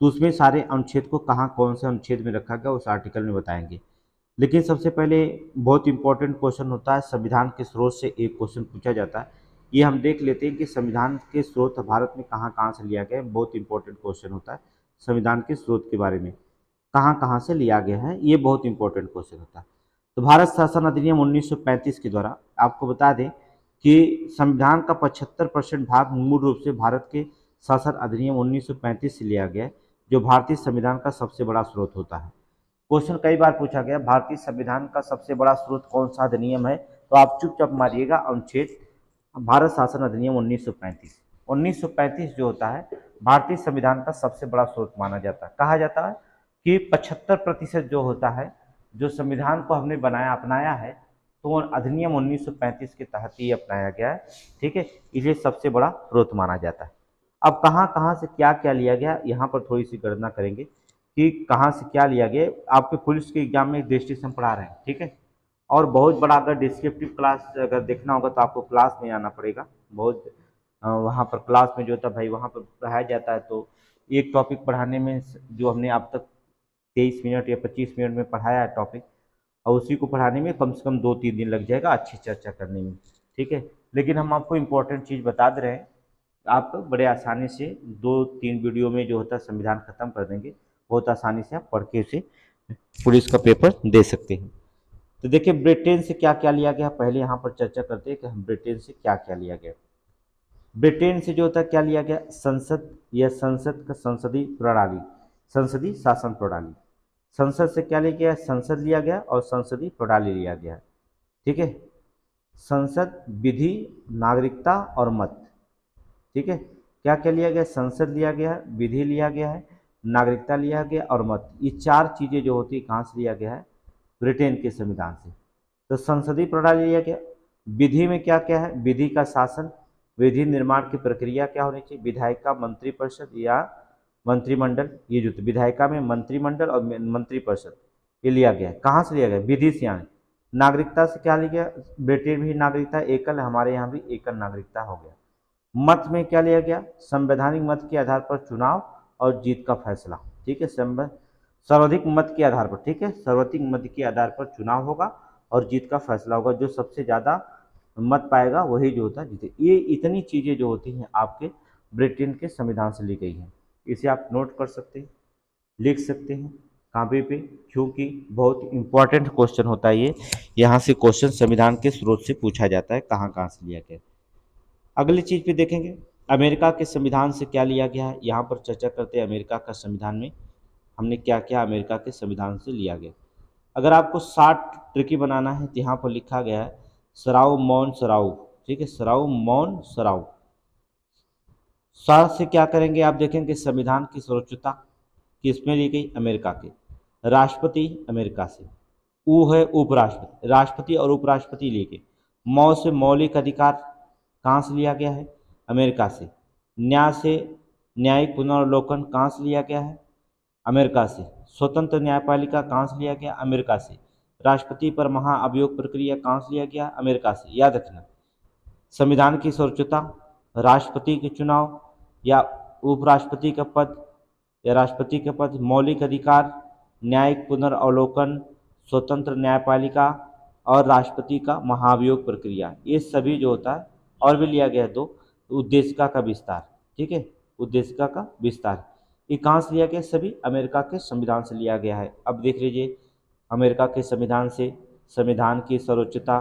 तो उसमें सारे अनुच्छेद को कहाँ कौन से अनुच्छेद में रखा गया उस आर्टिकल में बताएंगे। लेकिन सबसे पहले बहुत इंपॉर्टेंट क्वेश्चन होता है, संविधान के स्रोत से एक क्वेश्चन पूछा जाता है। ये हम देख लेते हैं कि संविधान के स्रोत भारत में कहाँ कहाँ से लिया गया है। बहुत इंपॉर्टेंट क्वेश्चन होता है संविधान के स्रोत के बारे में, कहाँ कहाँ से लिया गया है, ये बहुत इंपॉर्टेंट क्वेश्चन होता है। तो भारत शासन अधिनियम 1935 के द्वारा आपको बता दें कि संविधान का 75% भाग मूल रूप से भारत के शासन अधिनियम 1935 से लिया गया है, जो भारतीय संविधान का सबसे बड़ा स्रोत होता है। क्वेश्चन कई बार पूछा गया, भारतीय संविधान का सबसे बड़ा स्रोत कौन सा अधिनियम है? तो आप चुपचाप मारिएगा अनुच्छेद भारत शासन अधिनियम 1935। 1935 जो होता है भारतीय संविधान का सबसे बड़ा स्रोत माना जाता है। कहा जाता है कि 75% जो होता है, जो संविधान को हमने बनाया अपनाया है, तो अधिनियम 1935 के तहत ही अपनाया गया है। ठीक है, इसे सबसे बड़ा स्रोत माना जाता है। अब कहाँ कहाँ से क्या क्या लिया गया, यहाँ पर थोड़ी सी गणना करेंगे कि कहाँ से क्या लिया गया। आपके पुलिस के एग्जाम में दृष्टि से हम पढ़ा रहे हैं। ठीक है, और बहुत बड़ा अगर डिस्क्रिप्टिव क्लास अगर देखना होगा तो आपको क्लास में आना पड़ेगा। बहुत वहाँ पर क्लास में जो होता है भाई वहाँ पर पढ़ाया जाता है, तो एक टॉपिक पढ़ाने में जो हमने अब तक 23 मिनट या 25 मिनट में पढ़ाया है टॉपिक, और उसी को पढ़ाने में कम से कम 2-3 दिन लग जाएगा अच्छी चर्चा करने में। ठीक है, लेकिन हम आपको इम्पोर्टेंट चीज़ बता दे रहे हैं, आप बड़े आसानी से 2-3 वीडियो में जो होता है संविधान खत्म कर देंगे। बहुत आसानी से आप पढ़ के उसे पुलिस का पेपर दे सकते हैं। तो देखिए ब्रिटेन से क्या क्या लिया गया, पहले यहाँ पर चर्चा करते हैं कि हम ब्रिटेन से क्या क्या लिया गया। ब्रिटेन से जो होता है क्या लिया गया, संसद या संसद का संसदीय प्रणाली, संसदीय शासन प्रणाली। संसद से क्या लिया गया, संसद लिया गया और संसदीय प्रणाली लिया गया। ठीक है, संसद, विधि, नागरिकता और मत। ठीक है, क्या क्या लिया गया, संसद लिया गया, विधि लिया गया है, नागरिकता लिया गया और मत। ये 4 चीज़ें जो होती है कहाँ से लिया गया है, ब्रिटेन के संविधान से। तो संसदीय प्रणाली लिया गया। विधि में क्या क्या है, विधि का शासन, विधि निर्माण की प्रक्रिया क्या होनी चाहिए, विधायिका, मंत्रिपरिषद या मंत्रिमंडल। ये जो विधायिका में मंत्रिमंडल और मंत्रिपरिषद ये लिया गया। कहाँ से लिया गया, विधि से। यानी नागरिकता से क्या लिया गया, ब्रिटेन भी नागरिकता एकल, हमारे यहाँ भी एकल नागरिकता हो गया। मत में क्या लिया गया, संवैधानिक मत के आधार पर चुनाव और जीत का फैसला। ठीक है, सर्वाधिक मत के आधार पर। ठीक है, सर्वाधिक मत के आधार पर चुनाव होगा और जीत का फैसला होगा। जो सबसे ज़्यादा मत पाएगा वही जो होता है जीते। ये इतनी चीज़ें जो होती हैं आपके ब्रिटेन के संविधान से ली गई हैं। इसे आप नोट कर सकते हैं, लिख सकते हैं कॉपी पे, क्योंकि बहुत इंपॉर्टेंट क्वेश्चन होता है ये। यहाँ से क्वेश्चन संविधान के स्रोत से पूछा जाता है, कहाँ कहाँ से लिया गया। अगली चीज़ पे देखेंगे अमेरिका के संविधान से क्या लिया गया है। यहाँ पर चर्चा करते हैं अमेरिका का संविधान में हमने क्या क्या अमेरिका के संविधान से लिया गया। अगर आपको 60 ट्रिकी बनाना है तो यहाँ पर लिखा गया है सराउ मौन सराउ। ठीक है, सराउ मौन सराउ। सार से क्या करेंगे, आप देखेंगे संविधान की सर्वोच्चता किसमें ली गई, अमेरिका के। राष्ट्रपति अमेरिका से, ऊ है उपराष्ट्रपति, राष्ट्रपति और उपराष्ट्रपति लिए गए। मौ से मौलिक अधिकार कहाँ से लिया गया है, अमेरिका से। न्याय से न्यायिक पुनर्वलोकन कहाँ से लिया गया है, अमेरिका से। स्वतंत्र न्यायपालिका कहाँ से लिया गया, अमेरिका से। राष्ट्रपति पर महाअभियोग प्रक्रिया कहाँ से लिया गया, अमेरिका से। याद रखना, संविधान की सर्वोच्चता, राष्ट्रपति के चुनाव या उपराष्ट्रपति का पद या राष्ट्रपति का पद, मौलिक अधिकार, न्यायिक पुनर्वलोकन, स्वतंत्र न्यायपालिका और राष्ट्रपति का महाभियोग प्रक्रिया, ये सभी जो होता है। और भी लिया गया है दो, उद्देशिका का विस्तार, ठीक है, उद्देशिका का विस्तार, ये कहाँ से लिया गया? सभी अमेरिका के संविधान से लिया गया है। अब देख लीजिए, अमेरिका के संविधान से संविधान की सर्वोच्चता,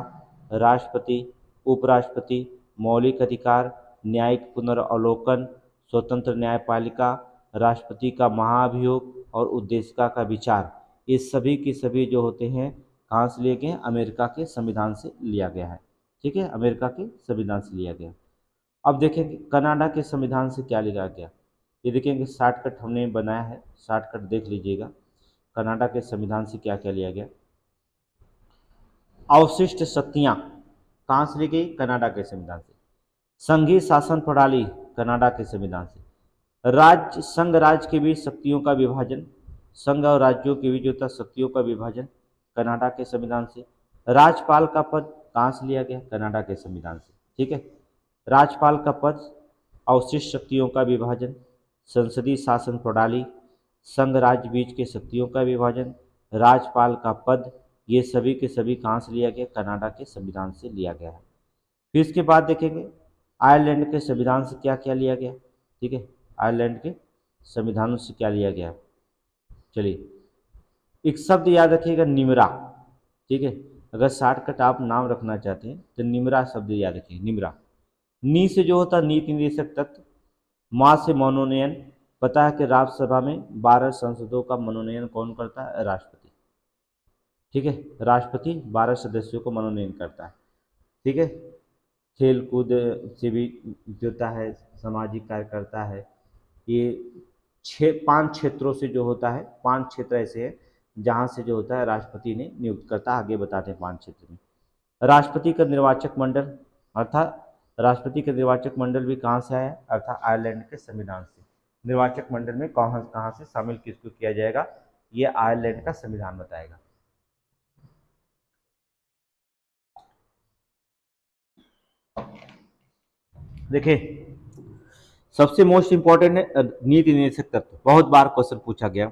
राष्ट्रपति, उपराष्ट्रपति, मौलिक अधिकार, न्यायिक पुनर्वलोकन, स्वतंत्र न्यायपालिका, राष्ट्रपति का महाभियोग और उद्देशिका का विचार, ये सभी के सभी जो होते हैं कहाँ से लिए गए हैं? अमेरिका के संविधान से लिया गया है, ठीक है, अमेरिका के संविधान से लिया गया। अब देखेंगे कनाडा के संविधान से क्या लिया गया, ये देखेंगे शॉर्टकट हमने बनाया है, शॉर्टकट देख लीजिएगा। कनाडा के संविधान से क्या क्या लिया गया? अवशिष्ट शक्तियाँ कहाँ से ली गई? कनाडा के संविधान से। संघीय शासन प्रणाली कनाडा के संविधान से। राज्य संघ राज्य के बीच शक्तियों का विभाजन, संघ और राज्यों के बीच जो था शक्तियों का विभाजन, कनाडा के संविधान से। राज्यपाल का पद कहाँ से लिया गया? कनाडा के संविधान से, ठीक है। राज्यपाल का पद, अवशिष्ट शक्तियों का विभाजन, संसदीय शासन प्रणाली, संघ राज्य बीच के शक्तियों का विभाजन, राज्यपाल का पद, ये सभी के सभी कहाँ से लिया गया? कनाडा के संविधान से लिया गया है। फिर इसके बाद देखेंगे आयरलैंड के संविधान से क्या क्या लिया गया, ठीक है, आयरलैंड के संविधानों से क्या लिया गया। चलिए एक शब्द याद रखिएगा, निमरा, ठीक है, अगर शॉर्टकट आप नाम रखना चाहते हैं तो निमरा शब्द याद रखिए, निमरा। नी से जो होता नीति निदेशक तत्व, माँ से मनोनयन, पता है कि राज्यसभा में 12 सांसदों का मनोनयन कौन करता है? राष्ट्रपति, ठीक है, राष्ट्रपति 12 सदस्यों को मनोनयन करता है, ठीक है। खेल कूद से भी जुड़ता है, सामाजिक कार्य करता है। ये 5 क्षेत्रों से जो होता है, 5 क्षेत्र ऐसे हैं जहाँ से जो होता है राष्ट्रपति ने नियुक्त करता है। आगे बताते हैं 5 क्षेत्र में। राष्ट्रपति का निर्वाचक मंडल, अर्थात राष्ट्रपति का निर्वाचक मंडल भी कहाँ से आया? अर्थात आयरलैंड के संविधान से। निर्वाचक मंडल में कहाँ से शामिल किसको किया जाएगा, ये आयरलैंड का संविधान बताएगा। देखिए सबसे मोस्ट इंपॉर्टेंट है नीति निदेशक तत्व, बहुत बार क्वेश्चन पूछा गया,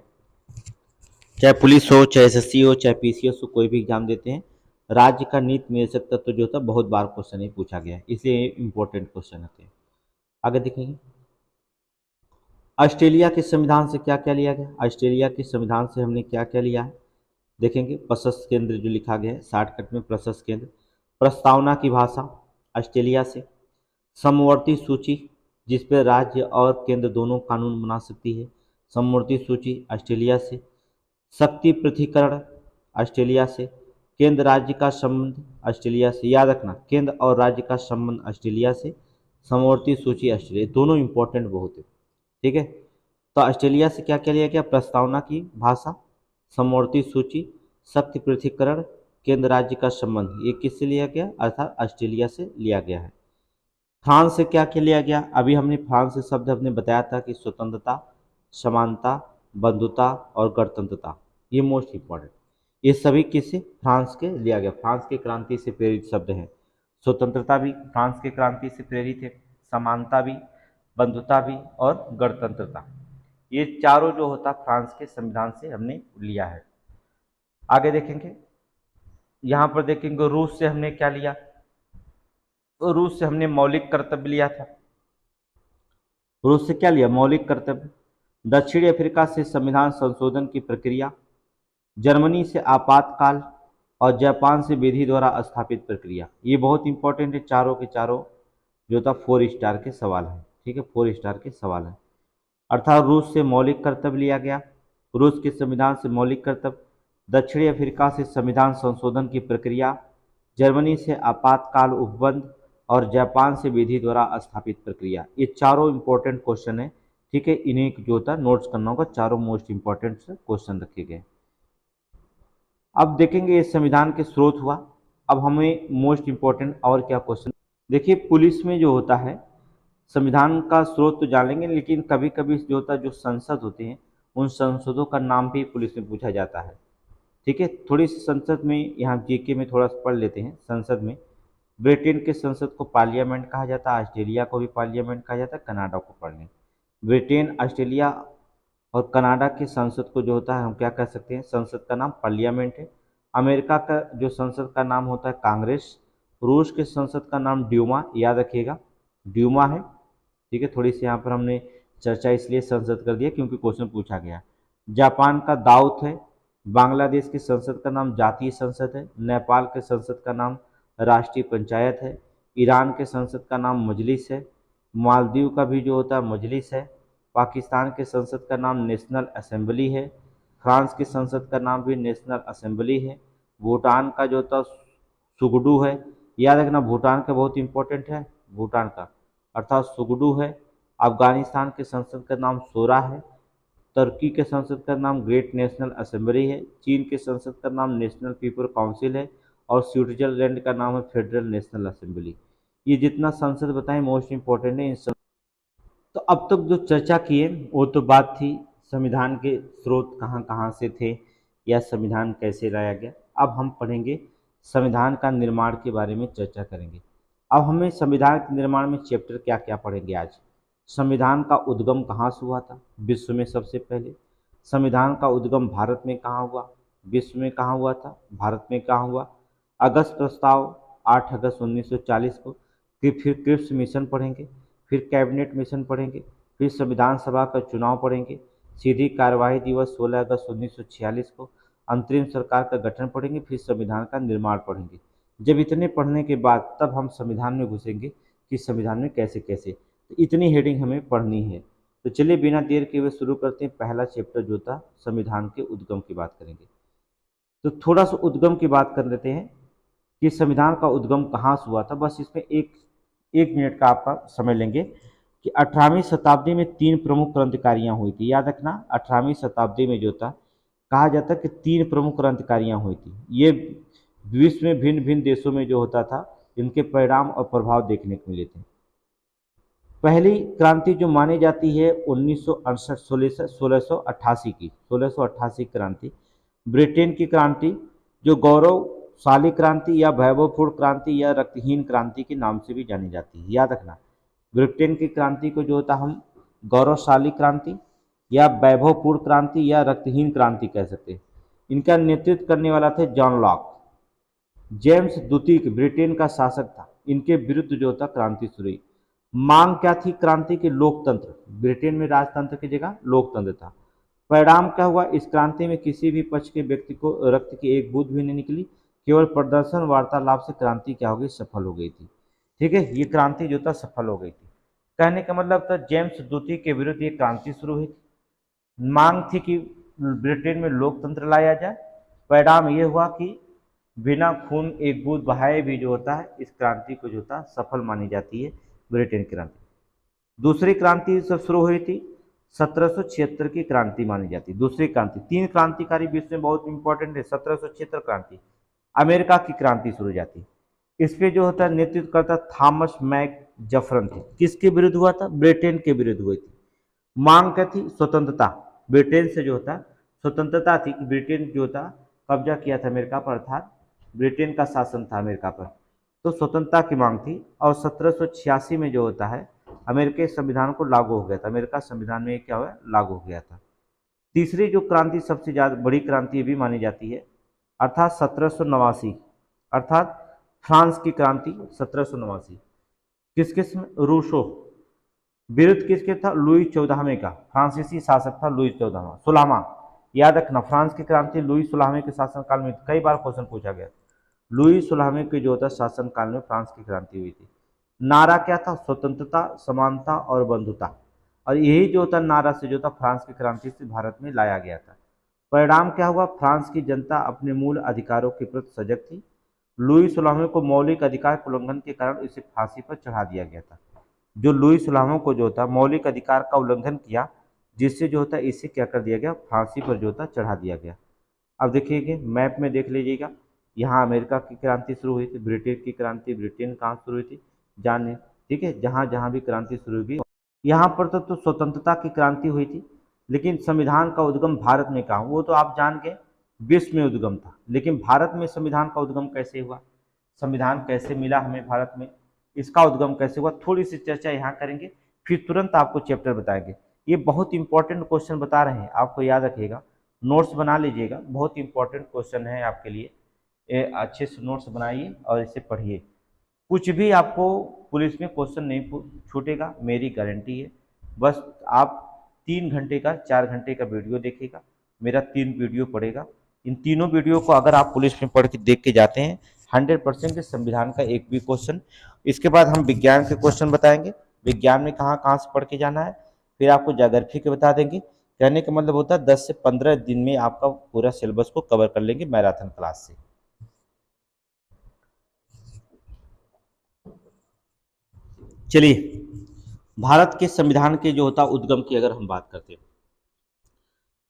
चाहे पुलिस हो, चाहे एसएससी हो, चाहे पीसीएस हो, कोई भी एग्जाम देते हैं, राज्य का नीति निदेशक तत्व जो होता है बहुत बार क्वेश्चन ही पूछा गया है, इसलिए इंपॉर्टेंट क्वेश्चन होते हैं। आगे देखेंगे ऑस्ट्रेलिया के संविधान से क्या क्या लिया गया। ऑस्ट्रेलिया के संविधान से हमने क्या क्या लिया है, देखेंगे प्रशस्त केंद्र जो लिखा गया है शॉर्टकट में, प्रशस्त केंद्र, प्रस्तावना की भाषा ऑस्ट्रेलिया से, समवर्ती सूची जिस पर राज्य और केंद्र दोनों कानून बना सकती है, समवर्ती सूची ऑस्ट्रेलिया से, शक्ति पृथक्करण ऑस्ट्रेलिया से, केंद्र राज्य का संबंध ऑस्ट्रेलिया से, याद रखना केंद्र और राज्य का संबंध ऑस्ट्रेलिया से, समवर्ती सूची ऑस्ट्रेलिया, दोनों इंपॉर्टेंट बहुत है, ठीक है। तो ऑस्ट्रेलिया से क्या क्या लिया गया? प्रस्तावना की भाषा, समवर्ती सूची, शक्ति पृथक्करण, केंद्र राज्य का संबंध, ये किससे लिया गया? अर्थात ऑस्ट्रेलिया से लिया गया है। फ्रांस से क्या क्या लिया गया? अभी हमने फ्रांस से शब्द हमने बताया था कि स्वतंत्रता, समानता, बंधुता और गणतंत्रता, ये मोस्ट इंपॉर्टेंट, ये सभी किससे? फ्रांस के लिया गया, फ्रांस की क्रांति से प्रेरित शब्द हैं। स्वतंत्रता भी फ्रांस की क्रांति से प्रेरित है, समानता भी, बंधुता भी और गणतंत्रता, ये चारों जो होता फ्रांस के संविधान से हमने लिया है। आगे देखेंगे, यहाँ पर देखेंगे रूस से हमने क्या लिया, तो रूस से हमने मौलिक कर्तव्य लिया था। रूस से क्या लिया? मौलिक कर्तव्य। दक्षिण अफ्रीका से संविधान संशोधन की प्रक्रिया, जर्मनी से आपातकाल और जापान से विधि द्वारा स्थापित प्रक्रिया, ये बहुत इंपॉर्टेंट है, चारों के चारों जो था 4 स्टार के सवाल है, ठीक है, 4 स्टार के सवाल है। अर्थात रूस से मौलिक कर्तव्य लिया गया, रूस के संविधान से मौलिक कर्तव्य, दक्षिणी अफ्रीका से संविधान संशोधन की प्रक्रिया, जर्मनी से आपातकाल उपबंध और जापान से विधि द्वारा स्थापित प्रक्रिया, ये चारों इंपॉर्टेंट क्वेश्चन है, ठीक है, इन्हें जो होता है नोट्स करना होगा, चारों मोस्ट इंपॉर्टेंट क्वेश्चन रखे गए। अब देखेंगे ये संविधान के स्रोत हुआ, अब हमें मोस्ट इंपॉर्टेंट और क्या क्वेश्चन, देखिए पुलिस में जो होता है संविधान का स्रोत तो जान लेंगे, लेकिन कभी कभी जो होता है जो संसद होते हैं उन संसदों का नाम भी पुलिस में पूछा जाता है, ठीक है। थोड़ी सी संसद में यहाँ जीके में थोड़ा पढ़ लेते हैं। संसद में ब्रिटेन के संसद को पार्लियामेंट कहा जाता है, ऑस्ट्रेलिया को भी पार्लियामेंट कहा जाता है, कनाडा को पढ़ लें। ब्रिटेन, ऑस्ट्रेलिया और कनाडा की संसद को जो होता है हम क्या कह सकते हैं, संसद का नाम पार्लियामेंट है। अमेरिका का जो संसद का नाम होता है कांग्रेस। रूस के संसद का नाम ड्यूमा, याद रखिएगा ड्यूमा है। ठीक है, थोड़ी सी यहाँ पर हमने चर्चा इसलिए संसद कर दिया क्योंकि क्वेश्चन पूछा गया। जापान का दाऊथ है। बांग्लादेश की संसद का नाम जातीय संसद है। नेपाल के संसद का नाम राष्ट्रीय पंचायत है। ईरान के संसद का नाम मजलिस है। मालदीव का भी जो होता है मजलिस है। पाकिस्तान के संसद का नाम नेशनल असेंबली है। फ्रांस की संसद का नाम भी नेशनल असेंबली है। भूटान का जो होता सुगडू है, याद रखना भूटान का बहुत इंपॉर्टेंट है, भूटान का अर्थात सुगडू है। अफगानिस्तान के संसद का नाम शोरा है। तुर्की के संसद का नाम ग्रेट नेशनल असेंबली है। चीन के संसद का नाम नेशनल पीपल काउंसिल है। और स्विट्जरलैंड का नाम है फेडरल नेशनल असेंबली। ये जितना संसद बताएं मोस्ट इंपॉर्टेंट है इन सब। तो अब तक जो चर्चा किए वो तो बात थी संविधान के स्रोत कहाँ कहाँ से थे या संविधान कैसे लाया गया। अब हम पढ़ेंगे संविधान का निर्माण के बारे में चर्चा करेंगे। अब हमें संविधान के निर्माण में चैप्टर क्या क्या पढ़ेंगे आज। संविधान का उद्गम कहाँ से हुआ था, विश्व में सबसे पहले। संविधान का उद्गम भारत में कहाँ हुआ, विश्व में कहाँ हुआ था, भारत में कहाँ हुआ। अगस्त प्रस्ताव 8 अगस्त 1940 को। फिर क्रिप्स मिशन पढ़ेंगे। फिर कैबिनेट मिशन पढ़ेंगे। फिर संविधान सभा का चुनाव पढ़ेंगे। सीधी कार्यवाही दिवस 16 अगस्त 1946 को। अंतरिम सरकार का गठन पढ़ेंगे। फिर संविधान का निर्माण पढ़ेंगे। जब इतने पढ़ने के बाद तब हम संविधान में घुसेंगे कि संविधान में कैसे कैसे, तो इतनी हेडिंग हमें पढ़नी है। तो चलिए बिना देर के हुए शुरू करते हैं। पहला चैप्टर जो था संविधान के उद्गम की बात करेंगे। तो थोड़ा सा उद्गम की बात कर लेते हैं कि संविधान का उद्गम कहाँ से हुआ था। बस इसमें एक मिनट का आपका समय लेंगे कि 18वीं शताब्दी में 3 प्रमुख क्रांतिकारियाँ हुई थी। याद रखना 18वीं शताब्दी में जो था कहा जाता है कि 3 प्रमुख क्रांतिकारियाँ हुई थी। ये विश्व में भिन्न भिन्न देशों में जो होता था इनके परिणाम और प्रभाव देखने को मिले थे। पहली क्रांति जो मानी जाती है 1968 1688 क्रांति, ब्रिटेन की क्रांति, जो गौरवशाली क्रांति या वैभवपूर्ण क्रांति या रक्तहीन क्रांति के नाम से भी जानी जाती है। याद रखना ब्रिटेन की क्रांति को जो होता हम गौरवशाली क्रांति या वैभवपूर्ण क्रांति या रक्तहीन क्रांति कह सकते हैं। इनका नेतृत्व करने वाला थे जॉन लॉक। जेम्स द्वितीय ब्रिटेन का शासक था, इनके विरुद्ध जो होता क्रांति शुरू हुई। मांग क्या थी क्रांति की, लोकतंत्र। ब्रिटेन में राजतंत्र की जगह लोकतंत्र था। परिणाम क्या हुआ, इस क्रांति में किसी भी पक्ष के व्यक्ति को रक्त की एक बूंद भी नहीं निकली, केवल प्रदर्शन वार्तालाप से क्रांति क्या हो गई, सफल हो गई थी। ठीक है, ये क्रांति जो था सफल हो गई थी। कहने का मतलब था जेम्स द्वितीय के विरुद्ध ये क्रांति शुरू हुई थी। मांग थी कि ब्रिटेन में लोकतंत्र लाया जाए। परिणाम ये हुआ कि बिना खून एक बूंद बहाए भी जो होता है इस क्रांति को जो होता सफल मानी जाती है ब्रिटेन क्रांति। दूसरी क्रांति सब शुरू हुई थी 1776 की क्रांति मानी जाती है। दूसरी क्रांति, 3 क्रांतिकारी विश्व में बहुत इंपॉर्टेंट है। 1776 क्रांति, अमेरिका की क्रांति शुरू हो जाती है। इस पे जो होता है नेतृत्व करता थॉमस मैक जफरन थे। किसके विरुद्ध हुआ था, ब्रिटेन के विरुद्ध हुई थी। मांग क्या थी, स्वतंत्रता। ब्रिटेन से जो होता स्वतंत्रता थी कि ब्रिटेन जो होता कब्जा किया था अमेरिका पर, अर्थात ब्रिटेन का शासन था अमेरिका पर, तो स्वतंत्रता की मांग थी। और 1786 में जो होता है अमेरिकी संविधान को लागू हो गया था। अमेरिका संविधान में क्या हुआ, लागू हो गया था। तीसरी जो क्रांति सबसे ज़्यादा बड़ी क्रांति भी मानी जाती है, अर्थात 1789, अर्थात फ्रांस की क्रांति 1789। किस किस में, रूसो विरुद्ध किसके था, लुई 14वें का, फ्रांसीसी शासक था लुई 14वां, 16वां। याद रखना फ्रांस की क्रांति लुई 16वें के शासनकाल में, कई बार क्वेश्चन पूछा गया। लुई 16वें के जो होता शासनकाल में फ्रांस की क्रांति हुई थी। नारा क्या था, स्वतंत्रता, समानता और बंधुता। और यही जो होता नारा से जो था फ्रांस की क्रांति से भारत में लाया गया था। परिणाम क्या हुआ, फ्रांस की जनता अपने मूल अधिकारों के प्रति सजग थी। लुई 16वें को मौलिक अधिकार के उल्लंघन के कारण इसे फांसी पर चढ़ा दिया गया था। जो लुई 16वें को जो होता मौलिक अधिकार का उल्लंघन किया, जिससे जो होता इसे क्या कर दिया गया, फांसी पर जो होता चढ़ा दिया गया। अब देखिएगा मैप में देख लीजिएगा, यहाँ अमेरिका की क्रांति शुरू हुई थी, ब्रिटेन की क्रांति, ब्रिटेन कहाँ शुरू हुई थी जाने। ठीक है, जहाँ जहाँ भी क्रांति शुरू हुई, यहाँ पर तो स्वतंत्रता की क्रांति हुई थी। लेकिन संविधान का उद्गम भारत में कहाँ, वो तो आप जान गए विश्व में उद्गम था। लेकिन भारत में संविधान का उद्गम कैसे हुआ, संविधान कैसे मिला हमें भारत में, इसका उद्गम कैसे हुआ, थोड़ी सी चर्चा यहाँ करेंगे, फिर तुरंत आपको चैप्टर बताएंगे। ये बहुत इंपॉर्टेंट क्वेश्चन बता रहे हैं, आपको याद रखिएगा, नोट्स बना लीजिएगा, बहुत इंपॉर्टेंट क्वेश्चन है आपके लिए। अच्छे से नोट्स बनाइए और इसे पढ़िए। कुछ भी आपको पुलिस में क्वेश्चन नहीं छूटेगा, मेरी गारंटी है। बस आप 3 घंटे का 4 घंटे का वीडियो देखिएगा, मेरा 3 वीडियो पढ़ेगा। इन तीनों वीडियो को अगर आप पुलिस में पढ़ के देख के जाते हैं 100% संविधान का एक भी क्वेश्चन। इसके बाद हम विज्ञान के क्वेश्चन बताएंगे, विज्ञान में कहाँ कहाँ से पढ़ के जाना है, फिर आपको ज्योग्राफी के बता देंगे। कहने का मतलब होता है 10 से 15 दिन में आपका पूरा सिलेबस को कवर कर लेंगे मैराथन क्लास से। चलिए, भारत के संविधान के जो होता उद्गम की अगर हम बात करते हैं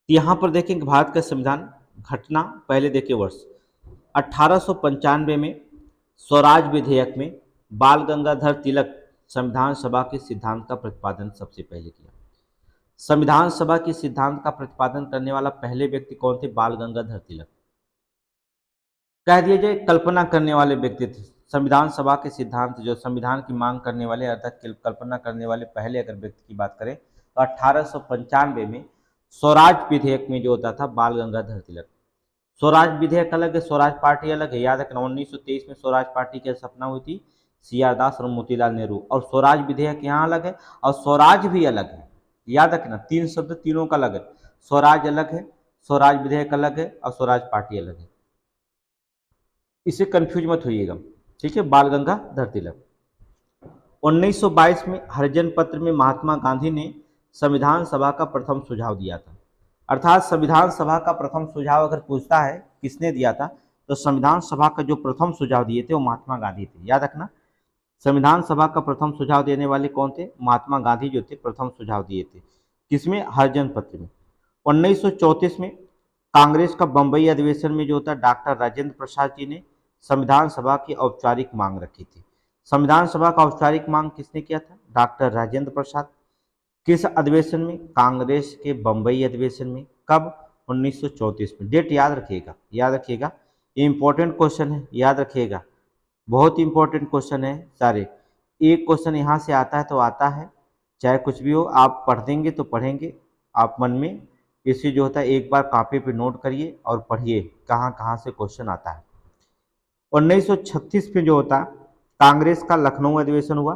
तो यहाँ पर देखेंगे भारत का संविधान घटना, पहले देखिए वर्ष 1895 में स्वराज विधेयक में बाल गंगाधर तिलक संविधान सभा के सिद्धांत का प्रतिपादन सबसे पहले किया। संविधान सभा के सिद्धांत का प्रतिपादन करने वाला पहले व्यक्ति कौन थे? बाल गंगाधर तिलक। कह दिया जाए कल्पना करने वाले व्यक्ति थे। संविधान सभा के सिद्धांत जो संविधान की मांग करने वाले अर्थात कल्पना करने वाले पहले अगर व्यक्ति की बात करें तो 1895 में स्वराज विधेयक में जो होता था बाल गंगाधर तिलक। स्वराज विधेयक अलग है, स्वराज पार्टी अलग है। याद रखना 1923 में स्वराज पार्टी की स्थापना हुई थी सीआर दास और मोतीलाल नेहरू, और स्वराज विधेयक यहाँ अलग है और स्वराज भी अलग है। याद रखना 3 शब्द तीनों का अलग है, स्वराज अलग है, स्वराज विधेयक अलग है और स्वराज पार्टी अलग है, इसे कंफ्यूज मत होइएगा, ठीक है। बाल गंगाधर तिलक 1922 में हरिजन पत्र में महात्मा गांधी ने संविधान सभा का प्रथम सुझाव दिया था। अर्थात संविधान सभा का प्रथम सुझाव अगर पूछता है किसने दिया था तो संविधान सभा का जो प्रथम सुझाव दिए थे वो महात्मा गांधी थे। याद रखना संविधान सभा का प्रथम सुझाव देने वाले कौन थे? महात्मा गांधी जो थे प्रथम सुझाव दिए थे। किसमें? हरिजन पत्र में। 1934 में कांग्रेस का बंबई अधिवेशन में जो होता डॉक्टर राजेंद्र प्रसाद जी ने संविधान सभा की औपचारिक मांग रखी थी। संविधान सभा का औपचारिक मांग किसने किया था? डॉक्टर राजेंद्र प्रसाद। किस अधिवेशन में? कांग्रेस के बंबई अधिवेशन में। कब? 1934 में। डेट याद रखिएगा, याद रखिएगा, ये इंपॉर्टेंट क्वेश्चन है, याद रखिएगा, बहुत इंपॉर्टेंट क्वेश्चन है सारे। एक क्वेश्चन यहाँ से आता है तो आता है, चाहे कुछ भी हो, आप पढ़ देंगे तो पढ़ेंगे आप मन में। इसे जो होता है एक बार कॉपी पे नोट करिए और पढ़िए कहाँ कहाँ से क्वेश्चन आता है। 1936 में जो होता कांग्रेस का लखनऊ अधिवेशन हुआ,